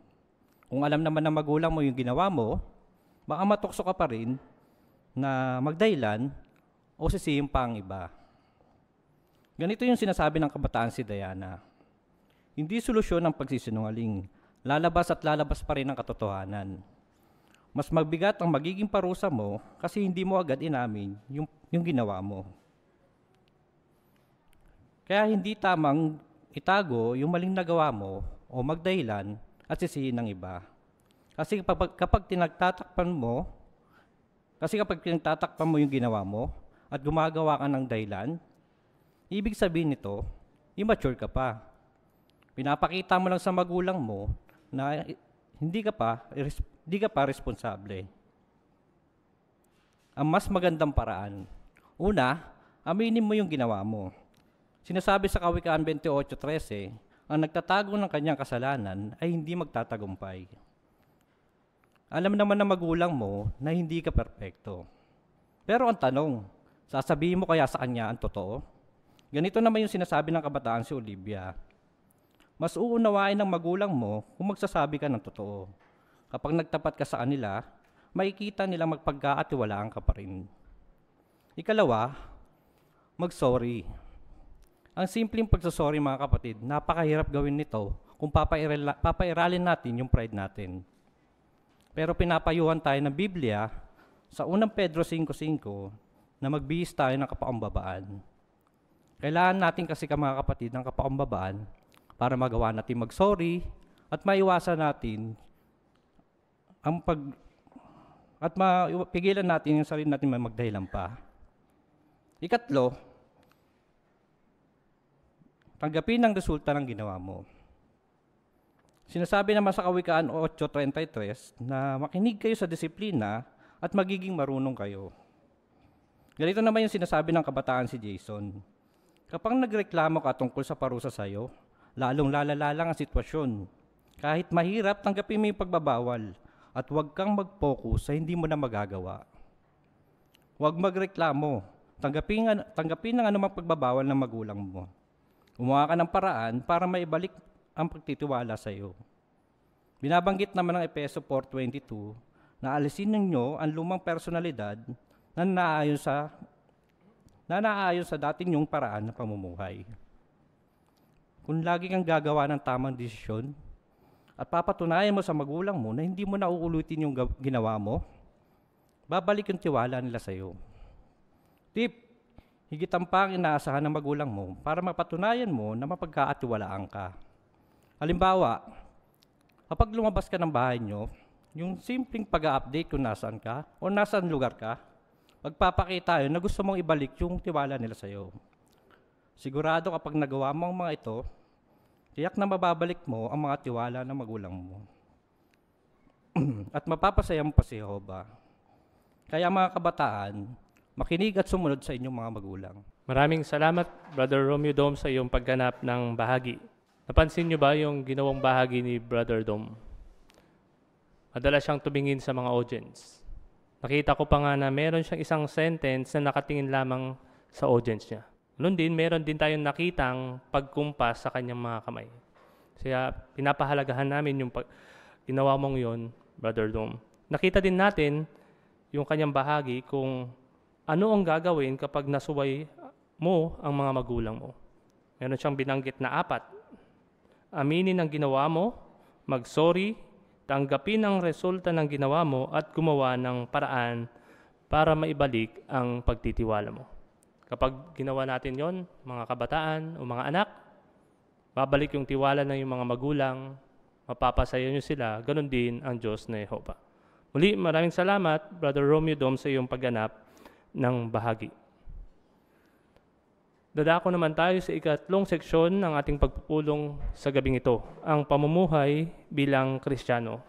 Kung alam naman ng magulang mo yung ginawa mo, baka matukso ka pa rin na magdahilan o sisihin pa ang iba. Ganito yung sinasabi ng kabataan si Diana. Hindi solusyon ang pagsisinungaling. Lalabas at lalabas pa rin ang katotohanan. Mas mabigat ang magiging parusa mo kasi hindi mo agad inamin yung ginawa mo. Kaya hindi tamang itago yung maling nagawa mo o magdahilan at sisihin ng iba. Kasi kapag tinagtatakpan mo yung ginawa mo at gumagawa ka ng dahilan, ibig sabihin nito, immature ka pa. Pinapakita mo lang sa magulang mo na hindi ka pa responsable. Ang mas magandang paraan, una, aminin mo yung ginawa mo. Sinasabi sa Kawikaan 28:13, ang nagtatago ng kanyang kasalanan ay hindi magtatagumpay. Alam naman ng magulang mo na hindi ka perpekto. Pero ang tanong, sasabihin mo kaya sa kanya ang totoo? Ganito naman yung sinasabi ng kabataan si Olivia. Mas uunawain ng magulang mo kung magsasabi ka ng totoo. Kapag nagtapat ka sa kanila, makikita nilang magpagkakatiwalaan ka pa rin. Ikalawa, mag-sorry. Ang simpleng pagsasorry mga kapatid, napakahirap gawin nito kung papairalin natin yung pride natin. Pero pinapayuhan tayo ng Biblia sa 1 Pedro 5:5 na magbihis tayo ng kapaumbabaan. Kailangan natin kasi mga kapatid ng kapaumbabaan para magawa natin mag-sorry at maiwasan natin at mapigilan natin yung sarili natin magdahilan pa. Ikatlo, tanggapin ang resulta ng ginawa mo. Sinasabi naman sa Kawikaan 8:33 na makinig kayo sa disiplina at magiging marunong kayo. Ganito naman yung sinasabi ng kabataan si Jason. Kapag nagreklamo ka tungkol sa parusa sa'yo, lalong lalala lang ang sitwasyon. Kahit mahirap, tanggapin mo yung pagbabawal at huwag kang mag-focus sa hindi mo na magagawa. Huwag magreklamo. Tanggapin ang anumang pagbabawal ng magulang mo. Gumawa ka ng paraan para maibalik ang pagtitiwala sa iyo. Binabanggit naman ng Efeso 4:22 na alisin ninyo ang lumang personalidad na naaayon sa dati niyong paraan ng pamumuhay. Kung lagi kang gagawa ng tamang desisyon at papatunayan mo sa magulang mo na hindi mo na uulitin yung ginawa mo, babalik yung tiwala nila sa iyo. Tip, higit ang pang inaasahan ng magulang mo para mapatunayan mo na mapagkakatiwalaan ka. Halimbawa, kapag lumabas ka ng bahay nyo, yung simpleng pag-update kung nasaan ka o nasaan lugar ka, magpapakita yun na gusto mong ibalik yung tiwala nila sa iyo. Sigurado kapag nagawa mo ang mga ito, tiyak na mababalik mo ang mga tiwala ng magulang mo. At mapapasaya mo pa si Jehovah. Kaya mga kabataan, makinig at sumunod sa inyong mga magulang. Maraming salamat, Brother Romeo Dom, sa iyong pagganap ng bahagi. Napansin niyo ba yung ginawang bahagi ni Brother Dom? Madalas siyang tumingin sa mga audience. Nakita ko pa nga na meron siyang isang sentence na nakatingin lamang sa audience niya. Noon din, meron din tayong nakitang pagkumpas sa kanyang mga kamay. Kaya pinapahalagahan namin yung ginawa mong yon, Brother Dom. Nakita din natin yung kanyang bahagi kung ano ang gagawin kapag nasuway mo ang mga magulang mo. Meron siyang binanggit na 4. Aminin ang ginawa mo, mag-sorry, tanggapin ang resulta ng ginawa mo at gumawa ng paraan para maibalik ang pagtitiwala mo. Kapag ginawa natin yon, mga kabataan o mga anak, babalik yung tiwala ng yung mga magulang, mapapasaya nyo sila, ganun din ang Diyos na Jehovah. Muli, maraming salamat, Brother Romeo Dom, sa iyong pagganap ng bahagi. Dadako naman tayo sa ikatlong seksyon ng ating pagpupulong sa gabing ito, ang pamumuhay bilang Kristiyano.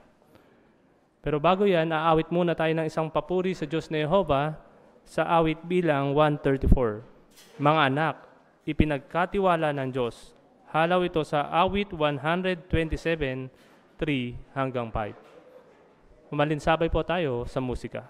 Pero bago yan, aawit muna tayo ng isang papuri sa Diyos na Jehovah sa awit bilang 134. Mga anak, ipinagkatiwala ng Diyos. Halaw ito sa awit 127, 3 hanggang 5. Umalinsabay po tayo sa musika.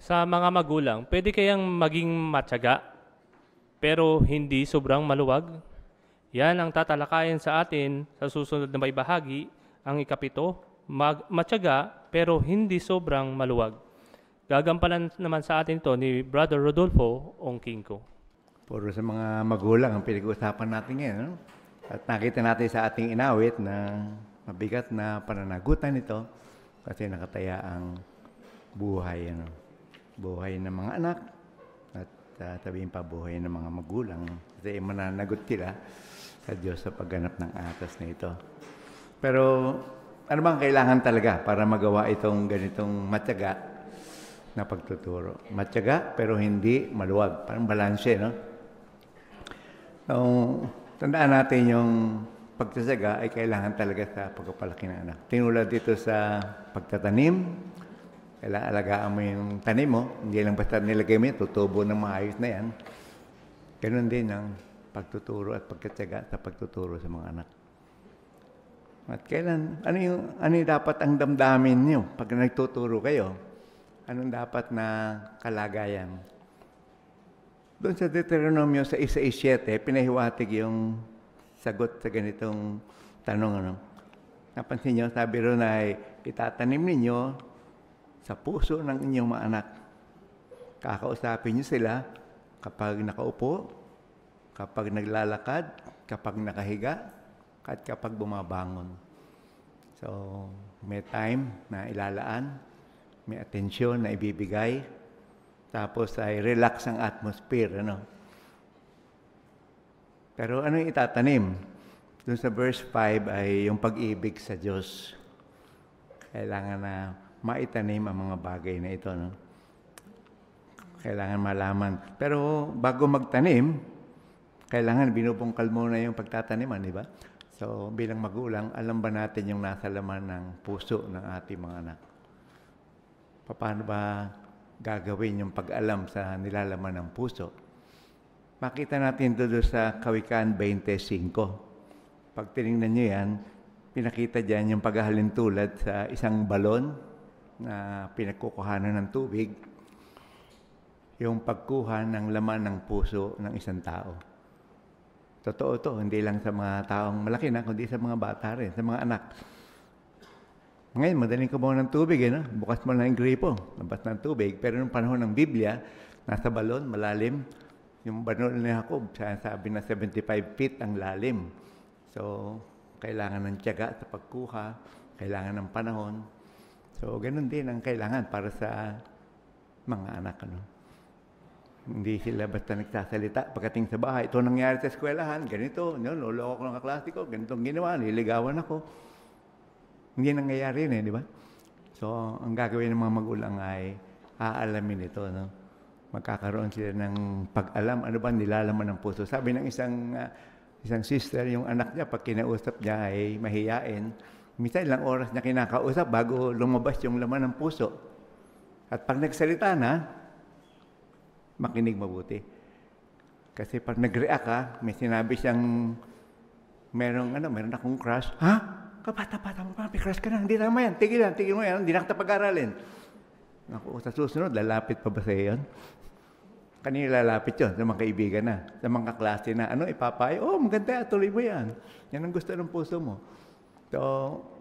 sa mga magulang, pwede kayang maging matyaga, pero hindi sobrang maluwag? Yan ang tatalakayin sa atin sa susunod na may bahagi, ang ikapito, matyaga, pero hindi sobrang maluwag. Gagampanan naman sa atin ito ni Brother Rodolfo Ongkingko. Puro sa mga magulang ang pinag-uusapan natin ngayon. No? At nakita natin sa ating inawit na mabigat na pananagutan nito kasi nakataya ang buhay, buhay ng mga anak at sabihin pa buhay ng mga magulang kasi mananagot sila sa Diyos sa pagganap ng atas na ito. Pero ano bang kailangan talaga para magawa itong ganitong matyaga na pagtuturo? Matyaga pero hindi maluwag. Parang balanse, no? So, tandaan natin yung pagtsatsaga ay kailangan talaga sa pagpapalaki ng anak. Tinulad dito sa pagtatanim, kailangan alagaan mo yung tanim mo. Hindi lang basta nilagay mo yan, tutubo ng maayos na yan. Ganun din ang pagtuturo at pagtsatsaga sa pagtuturo sa mga anak. At kailan, ano yung dapat ang damdamin niyo pag nagtuturo kayo? Anong dapat na kalagayan? Doon sa Deuteronomio sa 1:7, pinahiwatig yung sagot sa ganitong tanong. Napansin niyo, sabi ron ay itatanim ninyo sa puso ng inyong mga anak. Kakausapin niyo sila kapag nakaupo, kapag naglalakad, kapag nakahiga, at kapag bumabangon. So, may time na ilalaan, may atensyon na ibibigay, tapos ay relax ang atmosphere, Pero ano yung itatanim? Doon sa verse 5 ay yung pag-ibig sa Diyos. Kailangan na maitanim ang mga bagay na ito, Kailangan malaman. Pero bago magtanim, kailangan binubungkal muna yung pagtataniman, di ba? So, bilang magulang, alam ba natin yung nasa laman ng puso ng ating mga anak? Paano ba gagawin yung pag-alam sa nilalaman ng puso? Makita natin doon sa Kawikaan 25. Pag tinignan nyo yan, pinakita dyan yung paghahalintulad sa isang balon na pinagkukuhanan ng tubig, yung pagkuha ng laman ng puso ng isang tao. Totoo to, hindi lang sa mga taong malaki na, kundi sa mga bata rin, sa mga anak. Ngayon, madaling kumuha ng tubig, bukas mo lang yung gripo, labas ng tubig. Pero nung panahon ng Biblia, nasa balon, malalim, yung balon ni Jacob, sabi na 75 feet ang lalim. So, kailangan ng tiyaga sa pagkuha, kailangan ng panahon. So, ganun din ang kailangan para sa mga anak, Hindi sila basta nagsasalita pagdating sa bahay. Ito nangyari sa eskwelahan, ganito, loloko ko ng kaklase ko, ganitong ginawa, nililigawan ako. Hindi nangyayari di ba? So, ang gagawin ng mga magulang ay aalamin ito, Magkakaroon sila ng pag-alam, ano ba nilalaman ng puso. Sabi ng isang sister, yung anak niya, pag kinausap niya ay mahiyain, minsan ilang oras niya kinakausap bago lumabas yung laman ng puso. At pag nagsalita na, makinig mabuti. Kasi pag nag-react ka, may sinabi siyang meron akong crush. Ha? Kabata-bata mo pa, may crush ka na. Hindi tama yan. Tigil mo yan. Hindi na kita pag-aralin. Naku, sa susunod, lalapit pa ba sa iyon? Kanina lalapit yun, sa mga kaibigan na, sa mga klase na, ipapayo, maganda, tuloy mo yan. Yan ang gusto ng puso mo. So,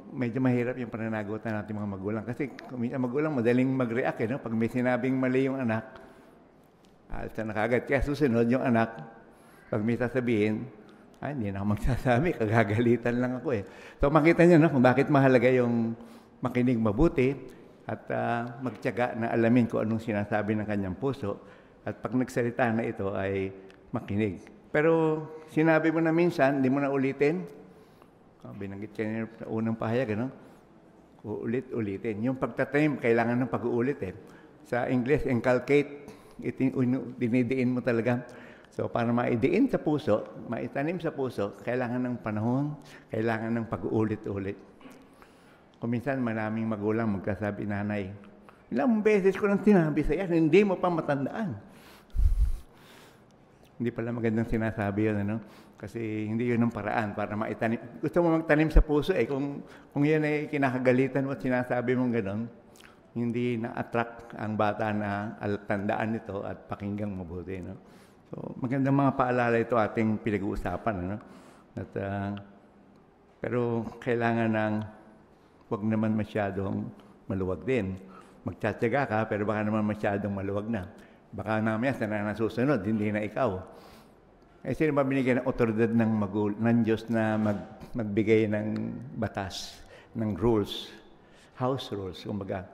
medyo mahirap yung pananagutan natin mga magulang. Kasi ang magulang, madaling mag-react, Pag may sinabing mali yung anak, alta na kagad. Kaya susunod yung anak, pag may sasabihin, hindi na ako magsasabi, kagagalitan lang ako So makita niyo kung bakit mahalaga yung makinig mabuti at magtiyaga na alamin kung anong sinasabi ng kanyang puso. At pag nagsalita na ito ay makinig. Pero sinabi mo na minsan, hindi mo na ulitin. Binanggit ka sa unang pahayag, Uulit-ulitin. Yung pagtatanim, kailangan ng pag-uulit Sa English, inculcate. Dinidiin mo talaga. So, para maidiin sa puso, maitanim sa puso, kailangan ng panahon, kailangan ng pag-uulit-ulit. Kung minsan, maraming magulang magkasabi, nanay, ilang beses ko nang sinabi sa iyo, hindi mo pa matandaan. Hindi pala magandang sinasabi yun, Kasi hindi yun ang paraan para maitanim. Gusto mo magtanim sa puso, kung yun ay kinakagalitan mo at sinasabi mong gano'n, hindi na-attract ang bata na tandaan nito at pakinggang mabuti. No? So, magandang mga paalala ito ating pinag-uusapan. Ano? At, pero kailangan ng huwag naman masyadong maluwag din. Magtsatsaga ka, pero baka naman masyadong maluwag na. Baka namaya sa nasusunod, hindi na ikaw. Eh, sino ba binigyan ng otoridad ng Diyos na magbigay ng batas, ng rules, house rules, kumbaga.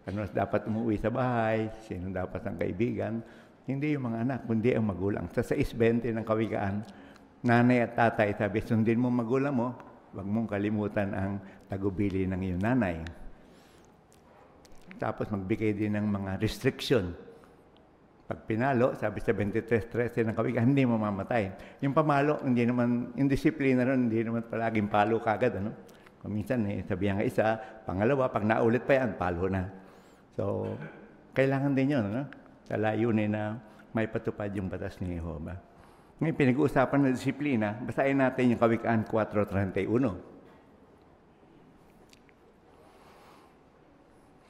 Ano dapat umuwi sa bahay, sino dapat ang kaibigan. Hindi yung mga anak, kundi ang magulang. Sa 6:20 ng Kawikaan, nanay at tatay, sabi, sundin mo magulang mo, huwag mong kalimutan ang tagubili ng iyong nanay. Tapos magbigay din ng mga restriction. Pag pinalo, sabi sa 23:13 ng Kawikaan, hindi mo mamatay. Yung pamalo, hindi naman, yung disiplina ron, hindi naman palaging palo kagad. Ano? Kung minsan, sabihan nga isa, pangalawa, pag naulit pa yan, palo na. So, kailangan din yun, no? Sa layunin na may patupad yung batas ni Jehovah. Ngayon, pinag-uusapan ng disiplina, basahin natin yung Kawikaan 4:31.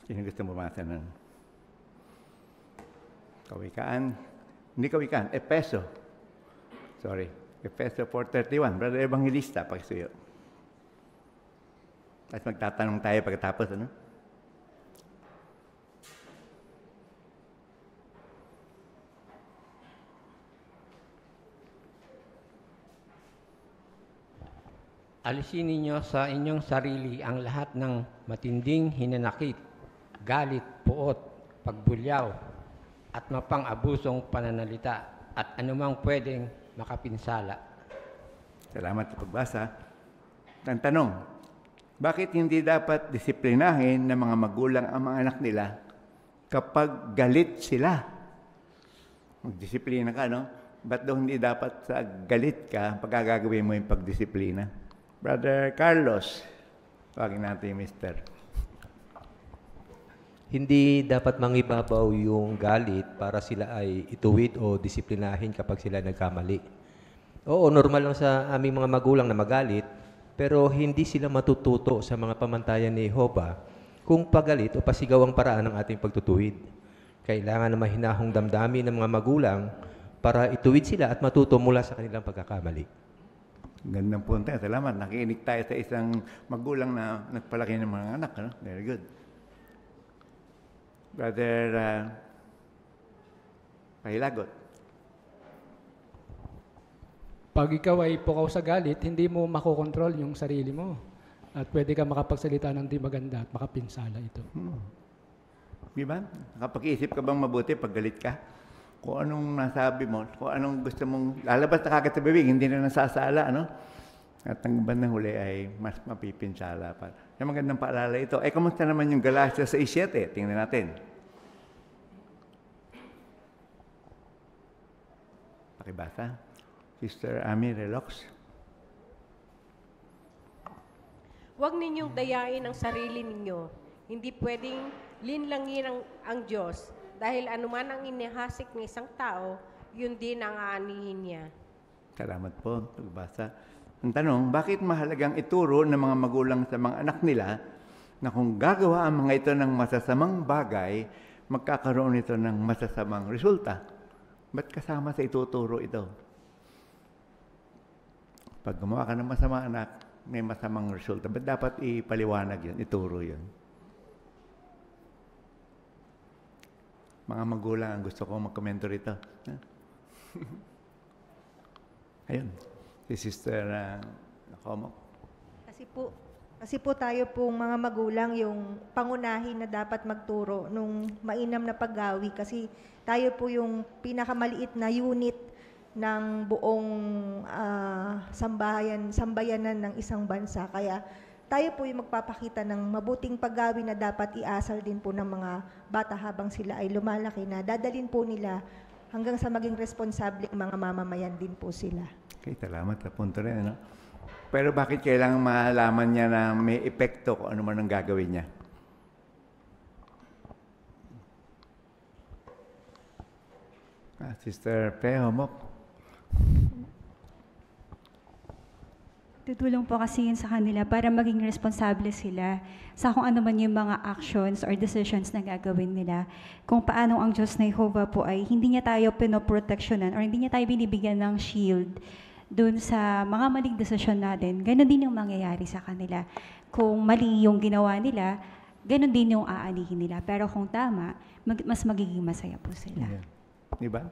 Sino gusto bumasa nun? Kawikaan, hindi Kawikaan, Efeso. Sorry, Efeso 4:31. Brother Evangelista, pakisuyo. At magtatanong tayo pagkatapos, ano? Alisin ninyo sa inyong sarili ang lahat ng matinding hinanakit, galit, puot, pagbulyaw, at mapang-abusong pananalita, at anumang pwedeng makapinsala. Salamat sa pagbasa. Ang tanong, bakit hindi dapat disiplinahin ng mga magulang ang mga anak nila kapag galit sila? Magdisiplina ka, no? Ba't daw hindi dapat sa galit ka pagkagagawin mo yung pagdisiplina? Brother Carlos, tawagin natin yung mister. Hindi dapat mangibabaw yung galit para sila ay ituwid o disiplinahin kapag sila nagkamali. Oo, normal lang sa aming mga magulang na magalit, pero hindi sila matututo sa mga pamantayan ni Jehovah kung pagalit o pasigaw ang paraan ng ating pagtutuwid. Kailangan na mahinahong damdamin ng mga magulang para ituwid sila at matuto mula sa kanilang pagkakamali. Gandang punto. Salamat. Nakikinig tayo sa isang magulang na nagpalaki ng mga anak. Ano? Very good. Brother Pahilagot. Pag ikaw ay pukaw sa galit, hindi mo makokontrol yung sarili mo. At pwede ka makapagsalita ng di maganda at makapinsala ito. Di ba? Nakapag-iisip ka bang mabuti pag galit ka? Kung anong nasabi mo, kung anong gusto mong lalabas na kagad sa bibig, hindi na nasasala, ano? At ang bandang huli ay mas mapipinsala pa. Yung magandang paalala ito. Eh, kamusta naman yung Galatia 6:7? Tingnan natin. Pakibasa. Sister Ami Relox. Huwag ninyong dayain ang sarili ninyo. Hindi pwedeng linlangin ang Diyos. Dahil anuman ang inihasik ng isang tao, yun din ang aanihin niya. Salamat po. Pagbasa. Ang tanong, bakit mahalagang ituro ng mga magulang sa mga anak nila na kung gagawa ang mga ito ng masasamang bagay, magkakaroon ito ng masasamang resulta? Ba't kasama sa ituturo ito? Pag gumawa ka ng masama anak, may masamang resulta. Ba't dapat ipaliwanag yun, ituro yun? Mga magulang ang gusto ko magkomento rito. Ayun. Si Sister Nakomo. Kasi po tayo pong mga magulang yung pangunahin na dapat magturo nung mainam na paggawi. Kasi tayo po yung pinakamaliit na unit ng buong sambayanan ng isang bansa. Kaya tayo po yung magpapakita ng mabuting paggawi na dapat iasal din po ng mga bata habang sila ay lumalaki na dadalhin po nila hanggang sa maging responsable mga mamamayan din po sila. Okay, salamat sa punto rin. Ano? Pero bakit kailangan malaman niya na may epekto kung ano man ang gagawin niya? Sister Pehomok. Tutulong po kasi yun sa kanila para maging responsable sila sa kung ano man yung mga actions or decisions na gagawin nila. Kung paano ang Diyos na Jehovah po ay hindi niya tayo pinoproteksyonan or hindi niya tayo binibigyan ng shield dun sa mga maling desisyon natin. Ganon din yung mangyayari sa kanila. Kung mali yung ginawa nila, ganon din yung aanihin nila. Pero kung tama, mas magiging masaya po sila. Yeah. Diba?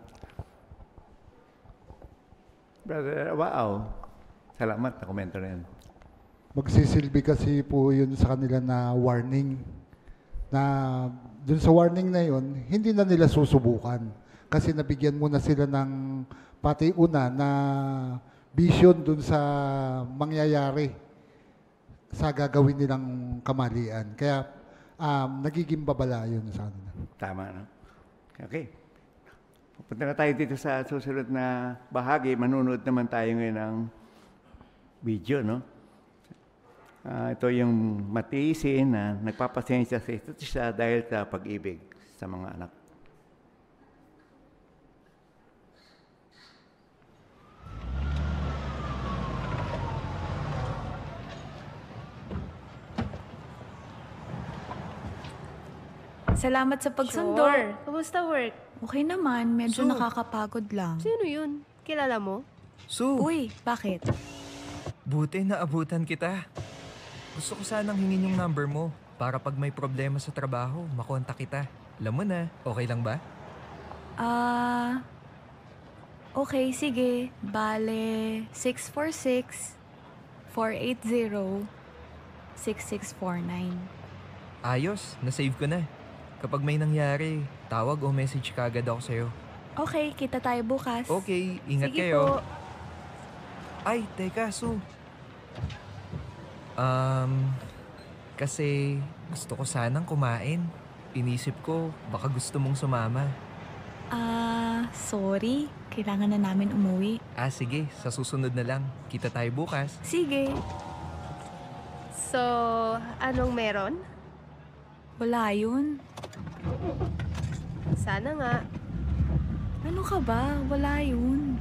Brother, wow. Salamat na komento na yan. Magsisilbi kasi po yun sa kanila na warning. Na dun sa warning na yun, hindi na nila susubukan. Kasi nabigyan muna sila ng pati una na vision dun sa mangyayari sa gagawin nilang kamalian. Kaya nagiging babala yun sa kanila. Tama, no? Okay. Pupunta na tayo dito sa susunod na bahagi. Manunood naman tayo ngayon ng video, no? Ito yung matiisin na nagpapasensya sa isa't isa dahil sa pag-ibig sa mga anak. Salamat sa pagsundo. Sure. Kumusta work? Okay naman, medyo Su. nakakapagod lang. Sino yun? Kilala mo? Su! Uy, bakit? Buti na abutan kita. Gusto ko sanang hingin yung number mo para pag may problema sa trabaho, makontak kita. Alam mo na, okay lang ba? Okay, sige. Bale, 646-480-6649. Ayos, nasave ko na. Kapag may nangyari, tawag o message ka agad ako sa'yo. Okay, kita tayo bukas. Okay, ingat Sige kayo. po. Ay, teka, Su. Kasi gusto ko sanang kumain. Inisip ko, baka gusto mong sumama. Sorry. Kailangan na namin umuwi. Sige, sa susunod na lang. Kita tayo bukas. Sige. So, anong meron? Wala yun. Sana nga. Ano ka ba? Wala yun.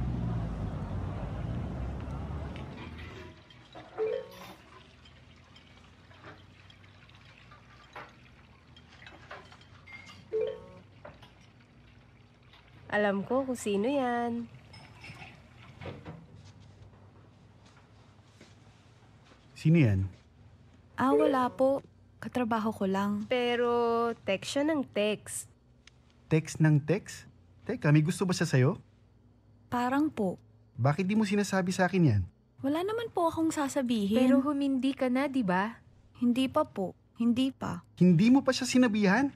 Alam ko kung sino yan. Sino yan? Wala po. Katrabaho ko lang. Pero text siya ng text. Text ng text? Teka, may gusto ba siya sa'yo? Parang po. Bakit di mo sinasabi sa akin yan? Wala naman po akong sasabihin. Pero humindi ka na, di ba? Hindi pa po. Hindi pa. Hindi mo pa siya sinabihan?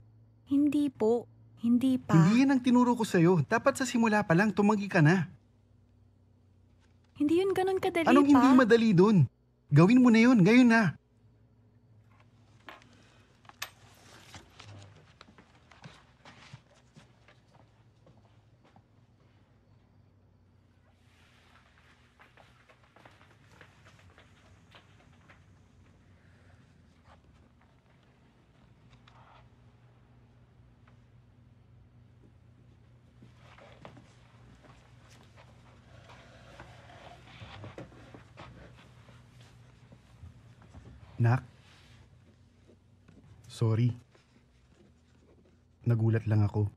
Hindi po. Hindi pa. Hindi yan ang tinuro ko sa'yo. Dapat sa simula pa lang, tumanggi ka na. Hindi yun ganun kadali Anong pa. hindi madali dun? Gawin mo na yun, ngayon na. Nak, sorry. Nagulat lang ako.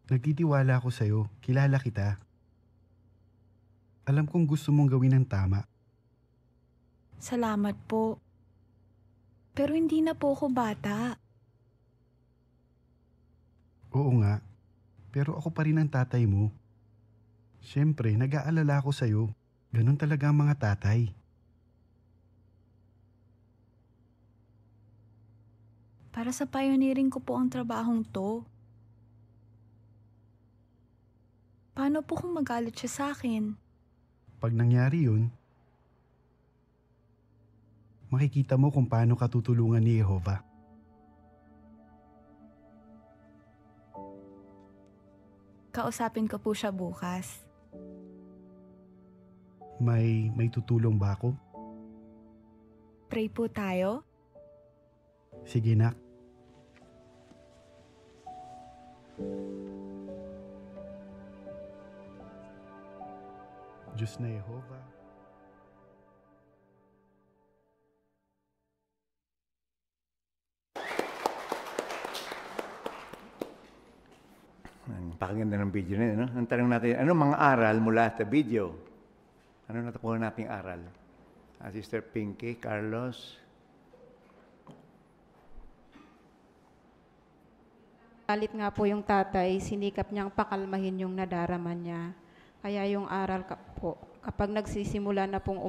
Nagtitiwala ako sa'yo. Kilala kita. Alam kong gusto mong gawin ang tama. Salamat po. Pero hindi na po ako bata. Oo nga. Pero ako pa rin ang tatay mo. Siyempre, nag-aalala ako sa'yo. Ganon talaga ang mga tatay. Para sa pioneering ko po ang trabahong to. Paano po kung magalit siya sa akin? Pag nangyari yun, makikita mo kung paano ka tutulungan ni Jehovah. Kausapin ko po siya bukas. May tutulong ba ako? Pray po tayo. Sige, nak. Diyos na Jehovah, Pakaganda ng video na yun, no? Ang tanong natin, ano mga aral mula sa video? Ano natukuha nating aral? Sister Pinky, Carlos? Galit nga po yung tatay, sinikap niyang pakalmahin yung nadarama niya. Kaya yung aral po, kapag nagsisimula na pong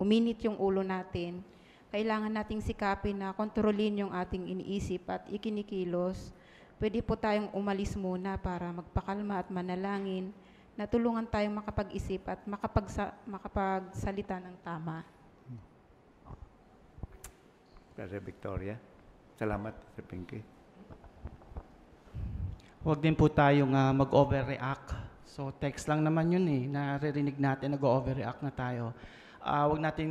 uminit yung ulo natin, kailangan nating sikapin na kontrolin yung ating iniisip at ikinikilos. Pwede po tayong umalis muna para magpakalma at manalangin na tulungan tayong makapag-isip at makapagsalita ng tama. Brother Victoria, salamat, Sir Pinky. Huwag din po tayong mag-overreact. So text lang naman yun naririnig natin, nag-overreact na tayo. Huwag natin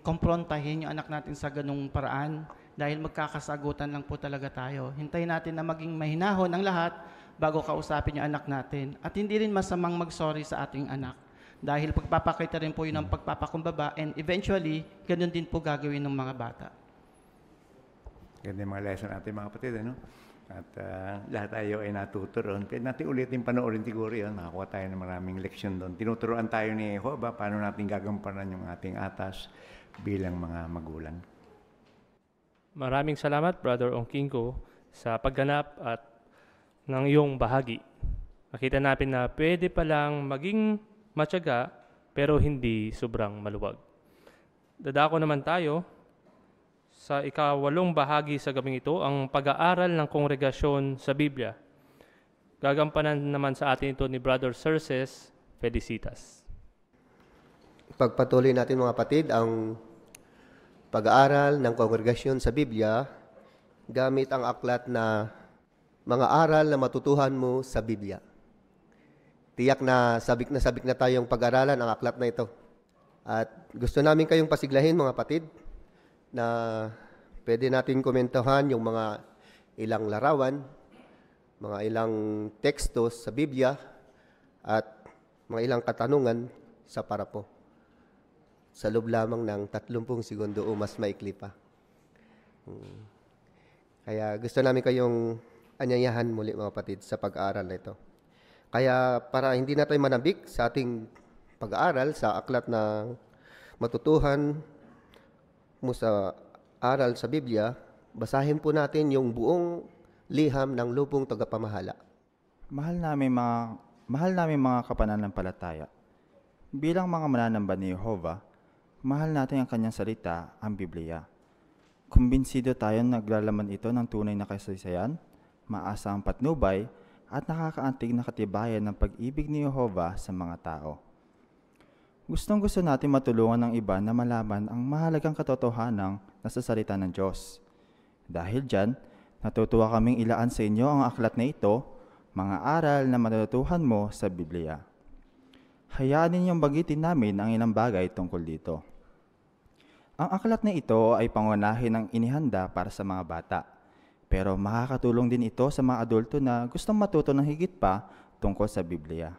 komprontahin yung anak natin sa ganung paraan dahil magkakasagutan lang po talaga tayo. Hintayin natin na maging mahinahon ang lahat bago kausapin yung anak natin. At hindi rin masamang mag-sorry sa ating anak dahil pagpapakita rin po yun ng pagpapakumbaba and eventually, ganun din po gagawin ng mga bata. Ganda yung mga lesson natin mga kapatid, ano? At lahat tayo ay natuto ron. Pwede natin ulitin panoorin siguro yun. Makakuha tayo ng maraming leksyon doon. Tinuturoan tayo ni Jehovah paano natin gagampanan yung ating atas bilang mga magulang. Maraming salamat, Brother Ongkinko, sa pagganap at ng iyong bahagi. Nakita natin na pwede palang maging matyaga pero hindi sobrang maluwag. Dadako naman tayo sa ika-8 bahagi sa gabing ito, ang pag-aaral ng kongregasyon sa Biblia. Gagampanan naman sa atin ito ni Brother Cerces Felicitas. Pagpatuloy natin mga kapatid ang pag-aaral ng kongregasyon sa Biblia gamit ang aklat na mga aral na matutuhan mo sa Biblia. Tiyak na sabik na tayong pag-aralan ang aklat na ito. At gusto namin kayong pasiglahin mga kapatid na pwede natin komentuhan yung mga ilang larawan, mga ilang tekstos sa Biblia, at mga ilang katanungan sa parapo. Sa loob lamang ng 30 segundo o mas maikli pa. Kaya gusto namin kayong anyayahan muli mga kapatid sa pag-aaral na ito. Kaya para hindi na tayo manabik sa ating pag-aaral sa aklat na matutuhan mo sa aral sa Biblia, basahin po natin yung buong liham ng lubong tagapamahala. Mahal namin mga kapananampalataya. Bilang mga mananamba ni Jehovah, mahal natin ang kanyang salita, ang Biblia. Kumbinsido tayo naglalaman ito ng tunay na kasaysayan, maasang patnubay, at nakakaantig na katibayan ng pag-ibig ni Jehovah sa mga tao. Gustong-gusto natin matulungan ng iba na malaman ang mahalagang katotohanan nasa salita ng Diyos. Dahil dyan, natutuwa kaming ilaan sa inyo ang aklat na ito, mga aral na matutuhan mo sa Biblia. Hayaan ninyong bagitin namin ang ilang bagay tungkol dito. Ang aklat na ito ay pangunahin ng inihanda para sa mga bata, pero makakatulong din ito sa mga adulto na gustong matuto ng higit pa tungkol sa Biblia.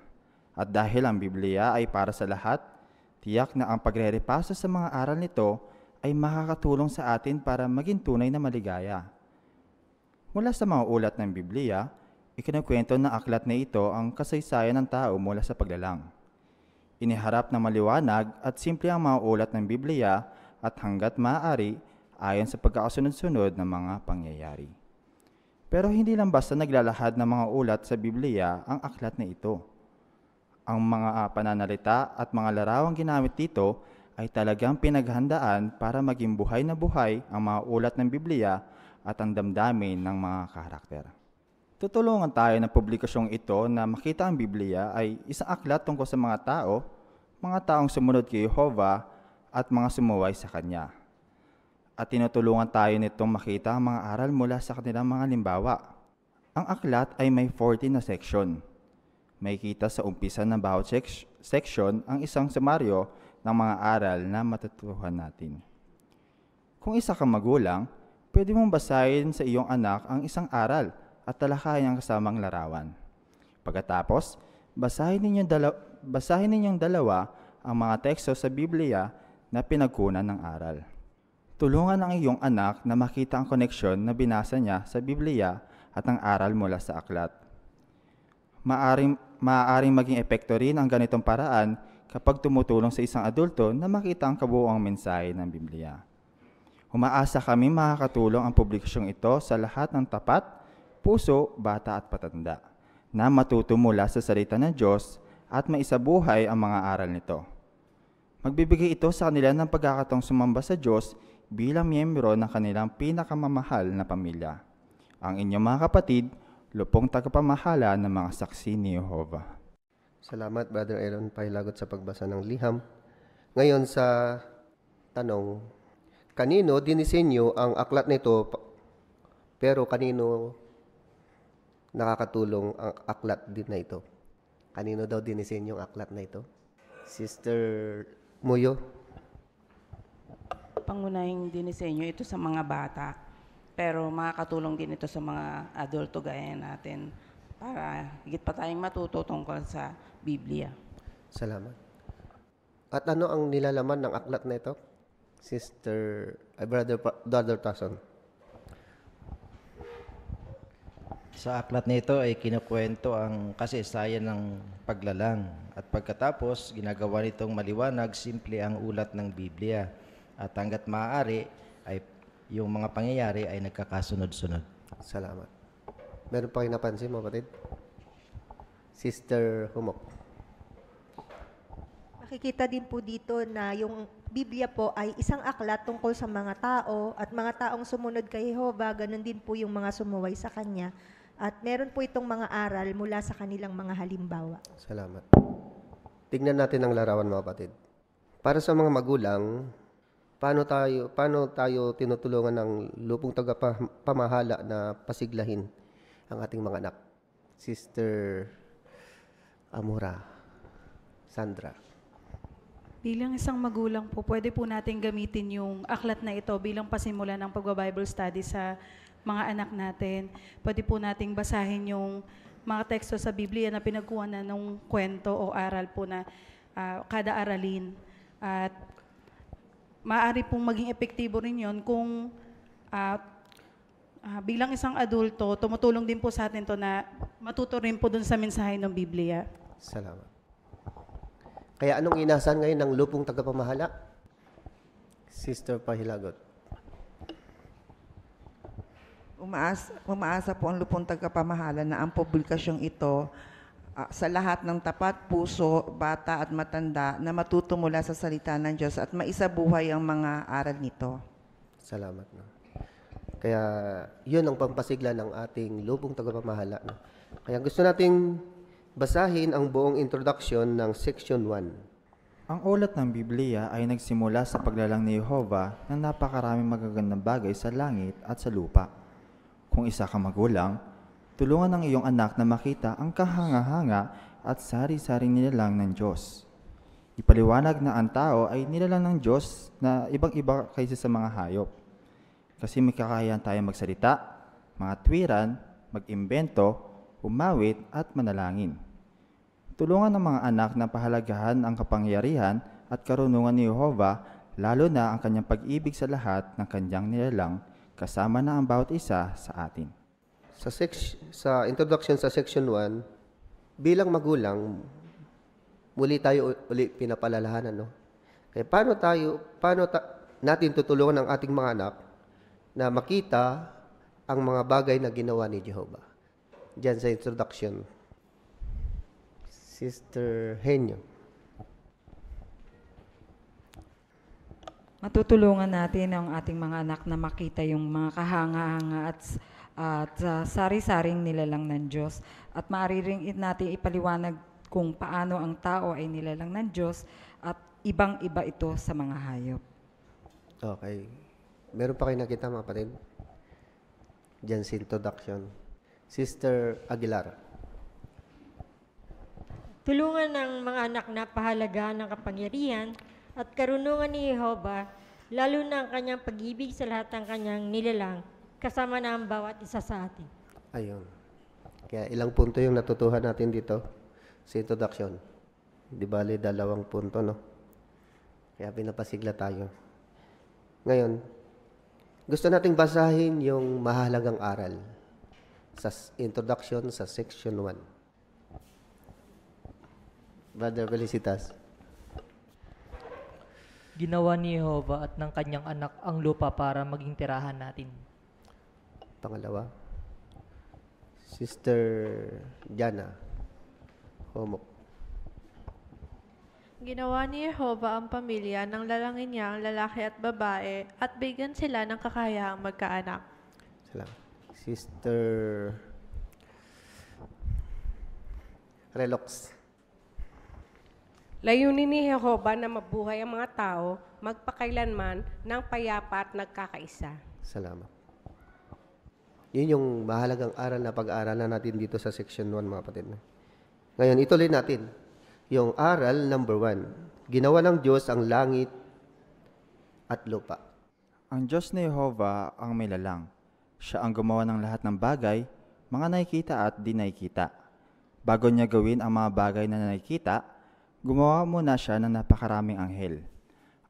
At dahil ang Biblia ay para sa lahat, tiyak na ang pagre-repasa sa mga aral nito ay makakatulong sa atin para maging tunay na maligaya. Mula sa mga ulat ng Biblia, ikinakwento ng aklat na ito ang kasaysayan ng tao mula sa paglalang. Iniharap na maliwanag at simple ang mga ulat ng Biblia at hanggat maaari ayon sa pagkakasunod-sunod ng mga pangyayari. Pero hindi lang basta naglalahad ng mga ulat sa Biblia ang aklat na ito. Ang mga pananalita at mga larawang ginamit dito ay talagang pinaghandaan para maging buhay na buhay ang mga ulat ng Biblia at ang damdamin ng mga karakter. Tutulungan tayo ng publikasyong ito na makita ang Biblia ay isang aklat tungkol sa mga taong sumunod kay Jehovah at mga sumuway sa Kanya. At tinutulungan tayo nitong makita ang mga aral mula sa kanilang mga limbawa. Ang aklat ay may 14 na section. May kita sa umpisa ng bawat section ang isang sumaryo ng mga aral na matutuhan natin. Kung isa kang magulang, pwede mong basahin sa iyong anak ang isang aral at talakayan ang kasamang larawan. Pagkatapos, basahin ninyong dalawa ang mga teksto sa Biblia na pinagkunan ng aral. Tulungan ang iyong anak na makita ang koneksyon na binasa niya sa Biblia at ang aral mula sa aklat. Maaaring maging epekto rin ang ganitong paraan kapag tumutulong sa isang adulto na makita ang kabuuang mensahe ng Biblia. Umaasa kami makakatulong ang publikasyong ito sa lahat ng tapat, puso, bata at patanda na matuto mula sa salita ng Diyos at maisabuhay ang mga aral nito. Magbibigay ito sa kanila ng pagkakataong sumamba sa Diyos bilang miyembro ng kanilang pinakamamahal na pamilya. Ang inyong mga kapatid, lupong tagapamahala ng mga saksi ni Jehovah. Salamat, Brother Aaron Pahilagot sa pagbasa ng liham. Ngayon sa tanong, kanino dinisenyo ang aklat nito pero kanino nakakatulong ang aklat din na ito? Kanino daw dinisenyo ang aklat na ito? Sister Muyo? Pangunahing dinisenyo ito sa mga bata, pero makakatulong din ito sa mga adulto gaya natin para higit pa tayong matuto tungkol sa Biblia. Salamat. At ano ang nilalaman ng aklat na ito? Brother Tason. Sa aklat nito ay kinukwento ang kasaysayan ng paglalang at pagkatapos ginagawa nitong maliwanag simple ang ulat ng Biblia at hanggat maaari ay yung mga pangyayari ay nagkakasunod-sunod. Salamat. Meron pa kayo napansin, mga kapatid? Sister Humok. Makikita din po dito na yung Biblia po ay isang aklat tungkol sa mga tao at mga taong sumunod kay Jehovah, ganun din po yung mga sumuway sa Kanya. At meron po itong mga aral mula sa kanilang mga halimbawa. Salamat. Tignan natin ang larawan, mga kapatid. Para sa mga magulang, paano tayo tinutulungan ng lupong tagapamahala na pasiglahin ang ating mga anak? Sister Amora, Sandra. Bilang isang magulang po, pwede po natin gamitin yung aklat na ito bilang pasimula ng pagba-Bible study sa mga anak natin. Pwede po nating basahin yung mga teksto sa Biblia na pinagkuha na ng kwento o aral po na kada aralin. At maaari pong maging epektibo rin yun kung bilang isang adulto, tumutulong din po sa atin to na matuto rin po dun sa mensahe ng Biblia. Salamat. Kaya anong inasahan ngayon ng lupong tagapamahala? Sister Pahilagot. Umaasa po ang lupong tagapamahala na ang publikasyong ito sa lahat ng tapat, puso, bata at matanda na matuto mula sa salita ng Diyos at maisabuhay ang mga aral nito. Salamat. No? Kaya yun ang pampasigla ng ating lupong tagapamahala. No? Kaya gusto nating basahin ang buong introduction ng section 1. Ang ulat ng Biblia ay nagsimula sa paglalang ni Jehovah ng napakaraming magagandang bagay sa langit at sa lupa. Kung isa kang magulang, tulungan ang iyong anak na makita ang kahanga-hanga at sari-saring nilalang ng Diyos. Ipaliwanag na ang tao ay nilalang ng Diyos na ibang-iba kaysa sa mga hayop. Kasi may kakayahan tayong magsalita, mga tuwiran, mag-imbento, umawit at manalangin. Tulungan ng mga anak na pahalagahan ang kapangyarihan at karunungan ni Jehovah, lalo na ang kanyang pag-ibig sa lahat ng kanyang nilalang, kasama na ang bawat isa sa atin. Sa introduction sa section 1, bilang magulang, muli tayo pinapalalahanan, no? Kaya paano natin tutulungan ang ating mga anak na makita ang mga bagay na ginawa ni Jehovah? Diyan sa introduction. Sister Henyo. Matutulungan natin ang ating mga anak na makita yung mga kahanga-hanga at sari-saring nilalang ng Diyos. At maaari rin natin ipaliwanag kung paano ang tao ay nilalang ng Diyos at ibang-iba ito sa mga hayop. Okay. Meron pa kayo nakita, mga kapatid? Diyan sa introduction. Sister Aguilar. Tulungan ng mga anak na pahalagaan ng kapangyarihan at karunungan ni Jehovah, lalo na ang kanyang pag-ibig sa lahat ng kanyang nilalang, kasama na ang bawat isa sa atin. Ayun. Kaya ilang punto yung natutuhan natin dito sa introduction. Di bali, 2 punto, no? Kaya pinapasigla tayo. Ngayon, gusto nating basahin yung mahalagang aral sa introduction sa section 1. Brother Felicitas. Ginawa ni Jehovah at ng kanyang anak ang lupa para maging tirahan natin. Pangalawa, Sister Jana Homok. Ginawa ni Jehovah ang pamilya ng lalangin niya ang lalaki at babae at bigyan sila ng kakayahang magkaanak. Salamat. Sister Relox. Layunin ni Jehovah na mabuhay ang mga tao, magpakailanman ng payapa at nagkakaisa. Salamat. Yun yung mahalagang aral na pag-aaralan natin dito sa section 1, mga kapatid. Ngayon, ituloy natin. Yung aral number 1. Ginawa ng Diyos ang langit at lupa. Ang Diyos ni Jehovah ang may lalang. Siya ang gumawa ng lahat ng bagay, mga nakikita at di nakikita. Bago niya gawin ang mga bagay na nakikita, gumawa muna siya ng napakaraming anghel.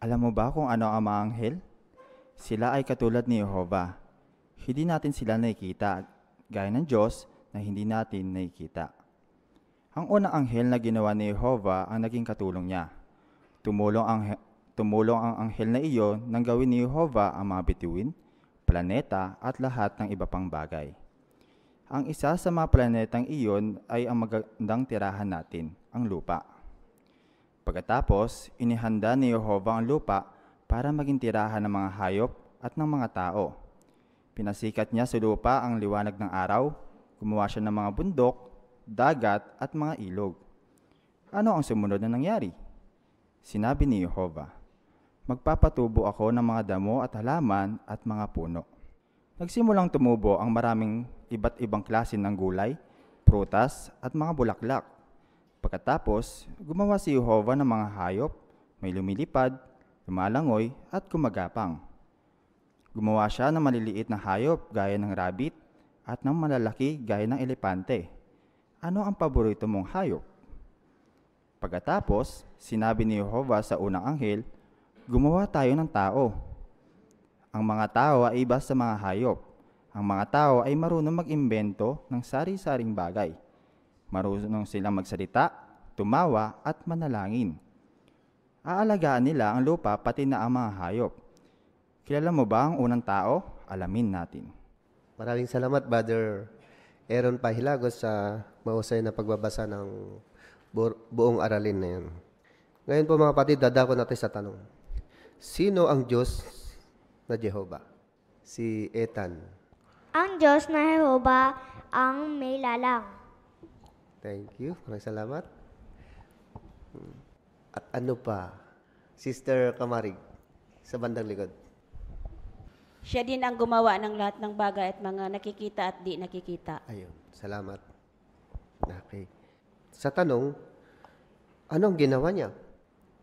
Alam mo ba kung ano ang mga anghel? Sila ay katulad ni Jehovah. Hindi natin sila nakikita, gaya ng Diyos na hindi natin nakikita. Ang unang anghel na ginawa ni Jehovah ang naging katulong niya. Tumulong ang anghel na iyon nang gawin ni Jehovah ang mga bituin, planeta at lahat ng iba pang bagay. Ang isa sa mga planetang iyon ay ang magandang tirahan natin, ang lupa. Pagkatapos, inihanda ni Jehovah ang lupa para maging tirahan ng mga hayop at ng mga tao. Pinasikat niya sa lupa ang liwanag ng araw, gumawa siya ng mga bundok, dagat at mga ilog. Ano ang sumunod na nangyari? Sinabi ni Jehovah, magpapatubo ako ng mga damo at halaman at mga puno. Nagsimulang tumubo ang maraming iba't ibang klase ng gulay, prutas at mga bulaklak. Pagkatapos, gumawa si Jehovah ng mga hayop, may lumilipad, lumalangoy at gumagapang. Gumawa siya ng maliliit na hayop gaya ng rabbit at ng malalaki gaya ng elepante. Ano ang paborito mong hayop? Pagkatapos, sinabi ni Jehovah sa unang anghel, gumawa tayo ng tao. Ang mga tao ay iba sa mga hayop. Ang mga tao ay marunong mag-imbento ng sari-saring bagay. Marunong silang magsalita, tumawa at manalangin. Aalagaan nila ang lupa pati na ang mga hayop. Kilala mo ba ang unang tao? Alamin natin. Maraming salamat, Brother Aaron Pahilagos, sa mahusay na pagbabasa ng buong aralin na yan. Ngayon po mga kapatid, dadako natin sa tanong. Sino ang Diyos na Jehovah? Si Ethan. Ang Diyos na Jehovah ang may lalang. Thank you. Maraming salamat. At ano pa? Sister Kamarig, sa bandang likod. Siya din ang gumawa ng lahat ng bagay at mga nakikita at di nakikita. Ayun. Salamat. Okay. Sa tanong, anong ginawa niya?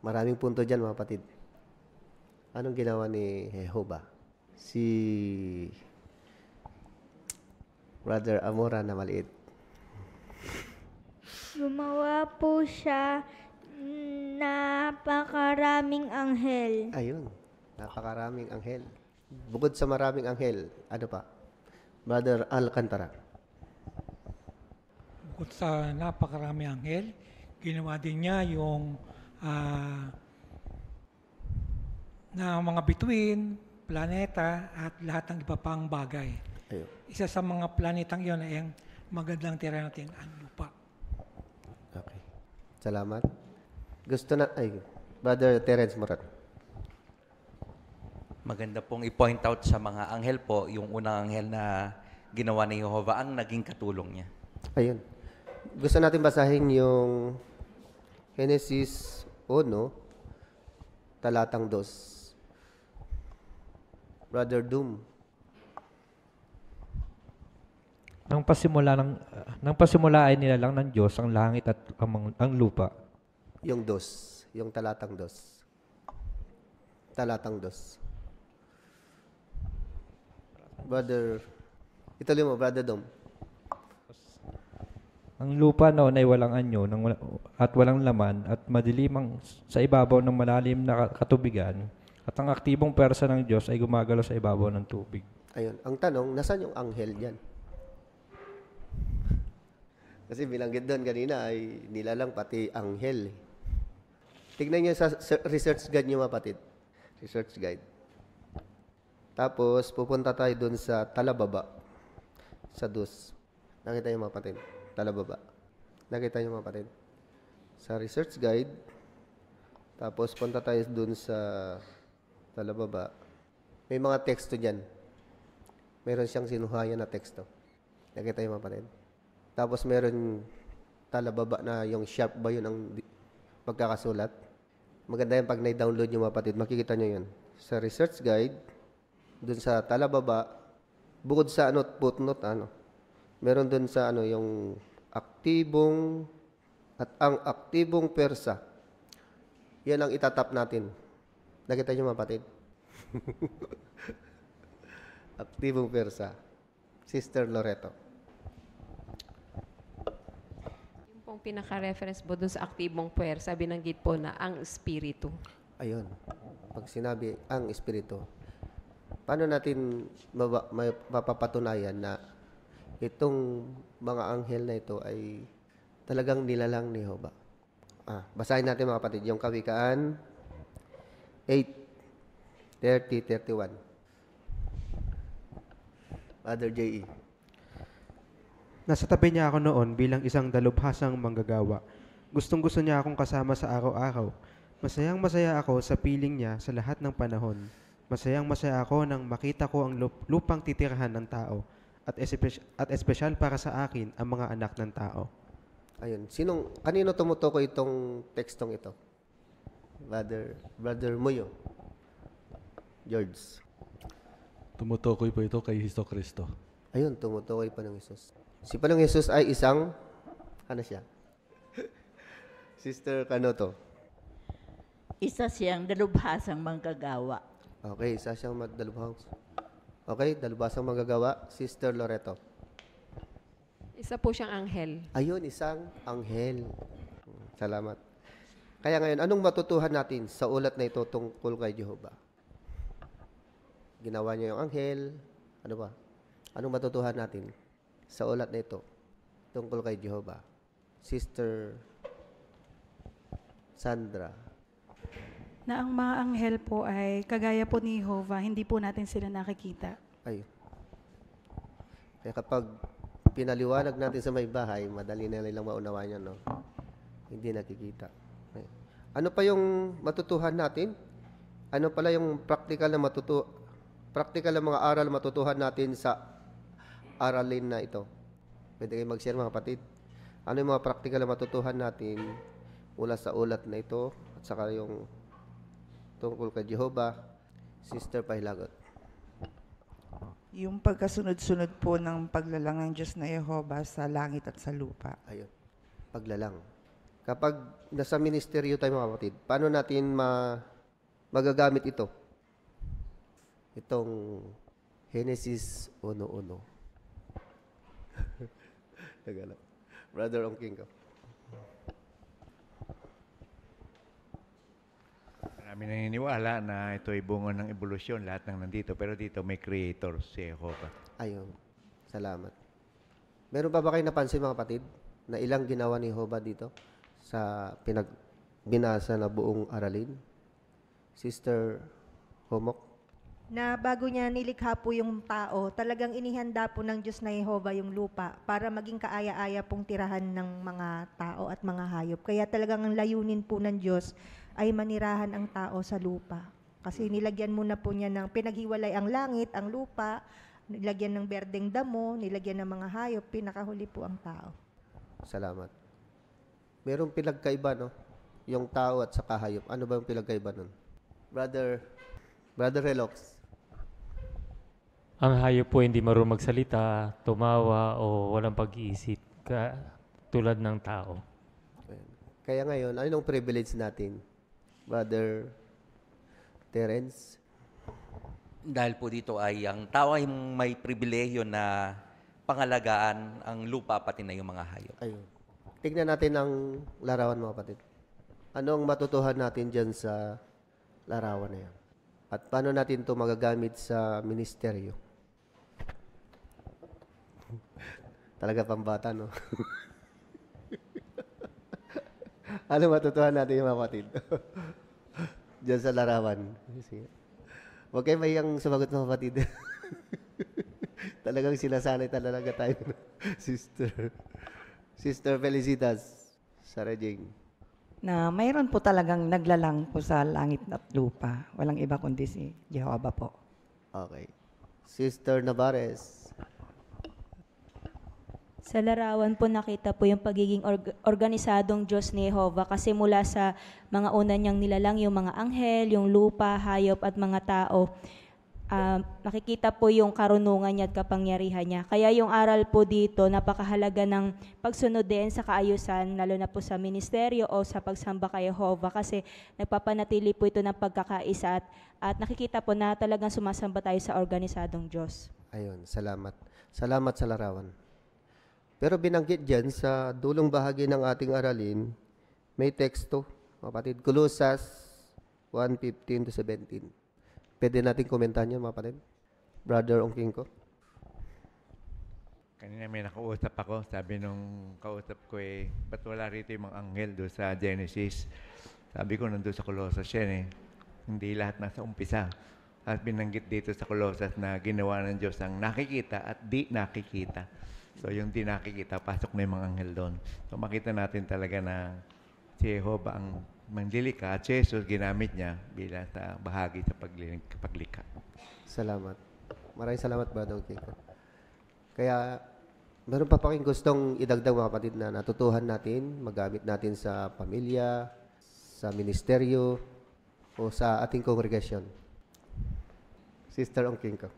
Maraming punto dyan, mga kapatid. Anong ginawa ni Jehovah? Si Brother Amora na maliit. Gumawa po siya napakaraming anghel. Ayun. Napakaraming anghel. Bukod sa maraming anghel, ano pa? Brother Alcantara. Bukod sa napakaraming anghel, ginawa din niya yung na mga bituin, planeta, at lahat ng iba pang bagay. Ayun. Isa sa mga planetang yun ay ang magandang tira natin, ang lupa. Okay. Salamat. Brother Terence Morat. Maganda pong i-point out sa mga anghel po, yung unang anghel na ginawa ni Jehovah ang naging katulong niya. Ayun. Gusto natin basahin yung Genesis 1, talatang 2. Brother Doom. Nang pasimula ay nilalang ng Diyos ang langit at ang lupa. Yung 2, yung talatang 2. Talatang 2. Brother, ituloy mo, Brother Dom. Ang lupa noon ay walang anyo at walang laman at madilim sa ibabaw ng malalim na katubigan at ang aktibong pwersa ng Diyos ay gumagalaw sa ibabaw ng tubig. Ayun. Ang tanong, nasaan yung anghel dyan? Kasi binanggit doon kanina ay nilalang pati anghel. Tignan niyo sa research guide niyo, kapatid. Research guide. Tapos, pupunta tayo doon sa talababa. Sa dus. Nakita niyo, kapatid? Talababa. Nakita niyo, kapatid? Sa research guide. Tapos, punta tayo doon sa talababa. May mga teksto dyan. Meron siyang sinuhayan na teksto. Nakita niyo, kapatid? Tapos, meron talababa na yung sharp ba yun ang pagkakasulat. Maganda yan pag na-download nyo, kapatid. Makikita nyo yun. Sa research guide, dun sa talababa, bukod sa footnote, meron dun sa yung aktibong at ang aktibong persa. Yan ang itatap natin. Nakita nyo, kapatid? Aktibong persa. Sister Loreto. Yung pinaka-reference po doon sa aktibong puwersa, binanggit po na ang espiritu. Ayun. Pag sinabi ang espiritu, paano natin mapapatunayan na itong mga anghel na ito ay talagang nilalang ni Jehovah? Basahin natin, mga kapatid, yung Kawikaan 8:30-31. Father J.E. Nasa tabi niya ako noon bilang isang dalubhasang manggagawa. Gustong-gusto niya akong kasama sa araw-araw. Masayang-masaya ako sa piling niya sa lahat ng panahon. Masayang-masaya ako nang makita ko ang lupang titirahan ng tao at espesyal para sa akin ang mga anak ng tao. Ayun. Kanino tumutukoy itong tekstong ito? Brother Muyo. George. Tumutukoy po ito kay Hesus Kristo. Ayun, tumutukoy pa ng Jesus. Si Panong Jesus ay isang, siya? Sister Canoto. Isa siyang dalubhasang manggagawa. Okay, isa siyang dalubhasang. Okay, dalubhasang manggagawa. Sister Loreto. Isa po siyang anghel. Ayun, isang anghel. Salamat. Kaya ngayon, anong matutuhan natin sa ulat na ito tungkol kay Jehovah? Ginawa niya yung anghel. Ano ba? Anong matutuhan natin sa ulat na ito tungkol kay Jehovah? Sister Sandra. Na ang mga anghel po ay kagaya po ni Jehovah, hindi po natin sila nakikita. Ayun. Kaya kapag pinaliwanag natin sa may bahay, madali na nilang maunawaan yan, no? Hindi nakikita. Okay. Ano pa yung matutuhan natin? Ano pala yung practical na mga aral matutuhan natin sa aralin na ito? Pwede kayo mag-share, mga kapatid. Ano yung mga practical na matutuhan natin mula sa ulat na ito at saka yung tungkol kay Jehovah? Sister Pahilagot. Yung pagkasunod-sunod po ng paglalang ng Diyos na Jehovah sa langit at sa lupa. Ayun. Paglalang. Kapag nasa ministeryo tayo, mga kapatid, paano natin magagamit ito? Itong Genesis 1:1. Tagalog. Brother Ongking ko. Marami naniniwala na ito ay bunga ng evolusyon, lahat ng nandito. Pero dito may creator, si Jehovah. Ayun. Salamat. Meron pa ba kayo napansin, mga kapatid, na ilang ginawa ni Jehovah dito sa pinagbinasa na buong aralin? Sister Homok? Na bago niya nilikha po yung tao, talagang inihanda po ng Diyos na Jehovah yung lupa para maging kaaya-aya pong tirahan ng mga tao at mga hayop. Kaya talagang ang layunin po ng Diyos ay manirahan ang tao sa lupa. Kasi nilagyan muna po niya ng pinaghiwalay ang langit, ang lupa, nilagyan ng berdeng damo, nilagyan ng mga hayop, pinakahuli po ang tao. Salamat. Merong pinagkaiba, no? Yung tao at saka hayop. Ano ba yung pinagkaiba nun? Brother Relox. Ang hayop po hindi marunong magsalita, tumawa, o walang pag-iisip, tulad ng tao. Kaya ngayon, anong privilege natin? Brother Terence? Dahil po dito ay ang tao ay may pribilehiyo na pangalagaan ang lupa pati na yung mga hayop. Ayun. Tignan natin ang larawan, mga kapatid. Ano ang matutuhan natin dyan sa larawan na yan? At paano natin ito magagamit sa ministeryo? Talaga pambata, no? Ano matutuhan natin, mga kapatid? Diyan sa larawan. Huwag kayo mahiyang sumagot, mga kapatid. Talagang sinasanay talaga tayo. Sister Felicitas, Sarah Jane. Na mayroon po talagang naglalang po sa langit at lupa. Walang iba kundi si Jehovah po. Okay. Sister Navarez. Sa larawan po nakita po yung pagiging organisadong Diyos ni Jehovah kasi mula sa mga una niyang nilalang, yung mga anghel, yung lupa, hayop at mga tao, nakikita po yung karunungan niya at kapangyarihan niya. Kaya yung aral po dito, napakahalaga ng pagsunod din sa kaayusan, lalo na po sa ministeryo o sa pagsamba kay Jehovah kasi nagpapanatili po ito ng pagkakaisa at nakikita po na talagang sumasamba tayo sa organisadong Diyos. Ayun, salamat. Salamat sa larawan. Pero binanggit dyan sa dulong bahagi ng ating aralin, may teksto, kapatid, Colosas 1:15-17. Pwede natin komentahan yan, mga kapatid? Brother Ongking ko. Kanina may nakausap ako, sabi nung kausap ko ba't wala rito yung mga anghel doon sa Genesis? Sabi ko, nandun sa Colosas yan Hindi lahat nasa umpisa. At binanggit dito sa Colosas na ginawa ng Diyos ang nakikita at di nakikita. So yung di nakikita, pasok na yung mga anghel doon. So makita natin talaga na si Jehovah ang manglilika at si Jesus ginamit niya bilang sa bahagi sa paglikha. Salamat. Maraming salamat, Brother Kiko. Kaya, meron pa pa gustong idagdag, mga kapatid, na natutuhan natin, magamit natin sa pamilya, sa ministeryo, o sa ating kongregasyon. Sister Ongking ko.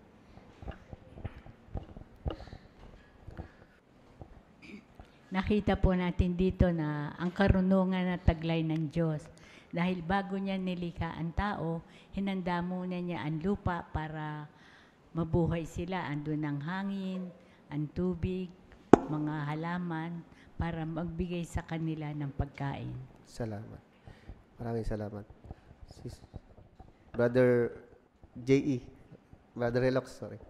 Nakita po natin dito na ang karunungan at taglay ng Diyos. Dahil bago niya nilikha ang tao, hinanda muna niya ang lupa para mabuhay sila. Andun ang hangin, ang tubig, mga halaman, para magbigay sa kanila ng pagkain. Salamat. Maraming salamat. Brother J.E. Brother Relox, sorry.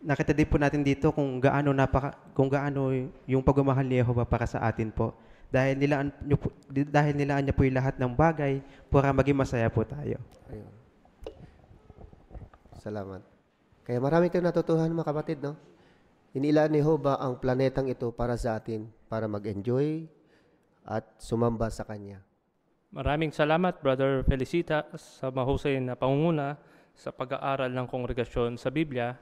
Nakita din po natin dito kung gaano yung pagmamahal ni Jehovah para sa atin po. Dahil nilaan niya po yung lahat ng bagay para maging masaya po tayo. Ayun. Salamat. Kaya marami tayong natutuhan, mga kapatid, no? Inilaan ni Jehovah ang planetang ito para sa atin, para mag-enjoy at sumamba sa Kanya. Maraming salamat, Brother Felicita, sa mahusay na pangunguna sa pag-aaral ng kongregasyon sa Biblia.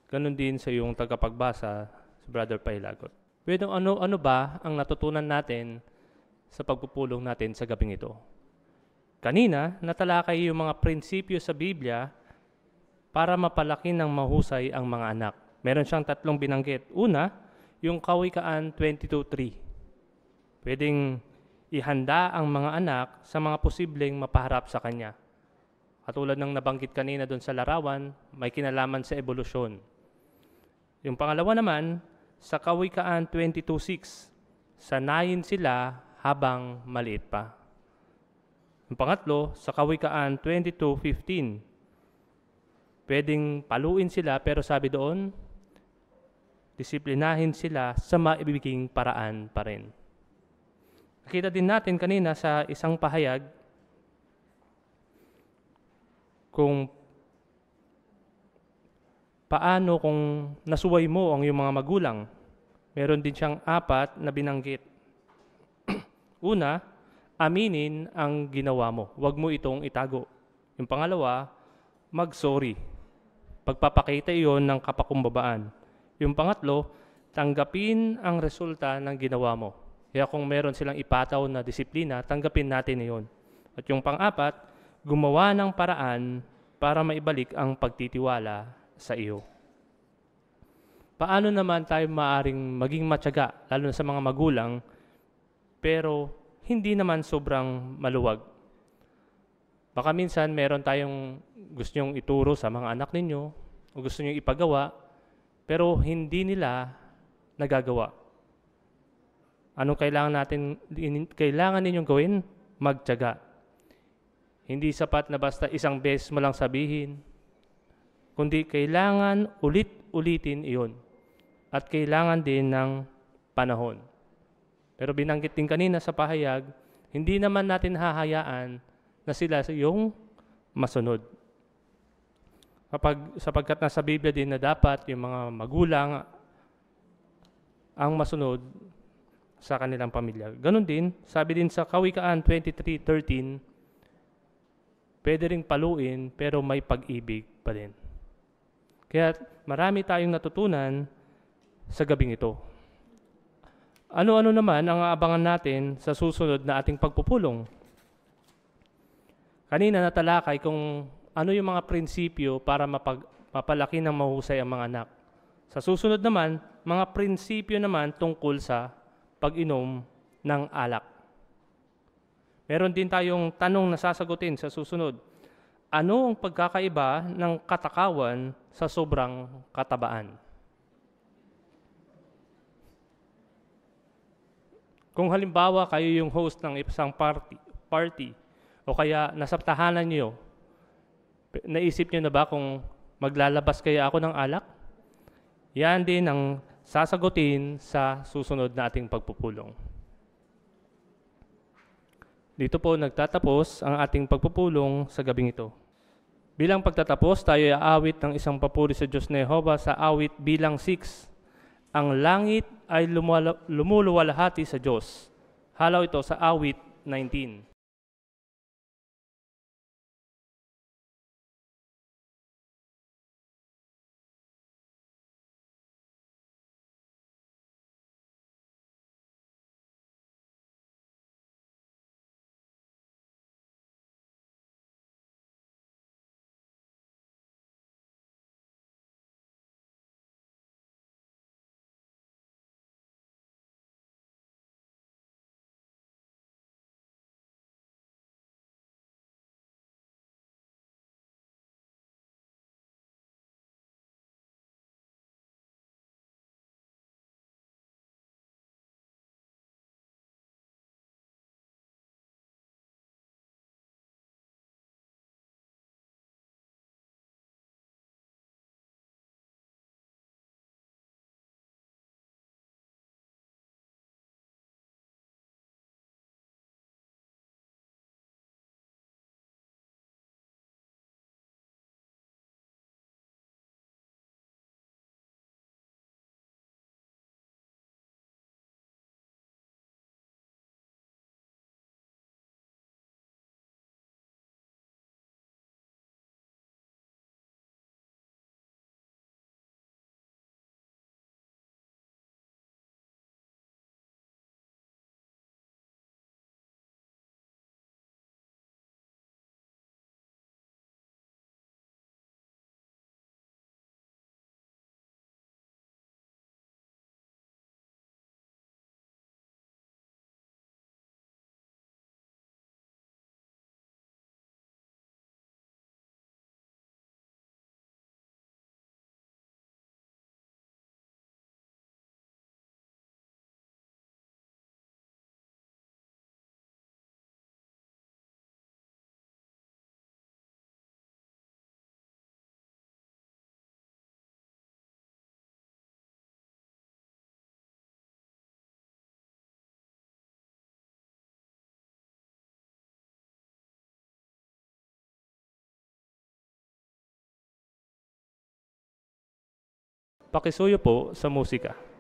Ganon din sa iyong tagapagbasa, si Brother Pailagot. Pwede ano ba ang natutunan natin sa pagpupulong natin sa gabing ito? Kanina, natalakay yung mga prinsipyo sa Biblia para mapalaki ng mahusay ang mga anak. Meron siyang 3 binanggit. Una, yung Kawikaan 22:3. Pwedeng ihanda ang mga anak sa mga posibleng mapaharap sa kanya. Katulad ng nabanggit kanina doon sa larawan, may kinalaman sa ebolusyon. Yung pangalawa naman, sa Kawikaan 22:6, sanayin sila habang maliit pa. Yung pangatlo, sa Kawikaan 22:15, pwedeng paluin sila pero sabi doon, disiplinahin sila sa maibibiging paraan pa rin. Nakita din natin kanina sa isang pahayag kung paano kung nasuway mo ang iyong mga magulang. Meron din siyang 4 na binanggit. Una, aminin ang ginawa mo. Huwag mo itong itago. Yung pangalawa, mag-sorry. Pagpapakita iyon ng kapakumbabaan. Yung pangatlo, tanggapin ang resulta ng ginawa mo. Kaya kung meron silang ipataw na disiplina, tanggapin natin iyon. At yung pang-4, gumawa ng paraan para maibalik ang pagtitiwala sa iyo. Paano naman tayo maaring maging matyaga, lalo na sa mga magulang, pero hindi naman sobrang maluwag? Baka minsan meron tayong gusto nyong ituro sa mga anak ninyo, o gusto nyong ipagawa, pero hindi nila nagagawa. Anong kailangan ninyong gawin? Magtiyaga. Hindi sapat na basta isang beses mo lang sabihin, kundi kailangan ulit-ulitin iyon. At kailangan din ng panahon. Pero binanggit din kanina sa pahayag, hindi naman natin hahayaan na sila yung masunod. Sapagkat nasa Biblia din na dapat yung mga magulang ang masunod sa kanilang pamilya. Ganon din, sabi din sa Kawikaan 23:13, pwede ring paluin pero may pag-ibig pa din. Kaya marami tayong natutunan sa gabing ito. Ano-ano naman ang aabangan natin sa susunod na ating pagpupulong? Kanina natalakay kung ano yung mga prinsipyo para mapalaki ng mahusay ang mga anak. Sa susunod naman, mga prinsipyo naman tungkol sa pag-inom ng alak. Meron din tayong tanong na sasagutin sa susunod. Ano ang pagkakaiba ng katakawan sa sobrang katabaan? Kung halimbawa kayo yung host ng isang party o kaya nasa tahanan niyo, naisip niyo na ba kung maglalabas kaya ako ng alak? Yan din ang sasagutin sa susunod na ating pagpupulong. Dito po nagtatapos ang ating pagpupulong sa gabing ito. Bilang pagtatapos, tayo ay aawit ng isang papuri sa Diyos na Jehova sa awit bilang 6. Ang langit ay lumuluwalhati sa Diyos. Halaw ito sa awit 19. Pakisuyo po sa musika.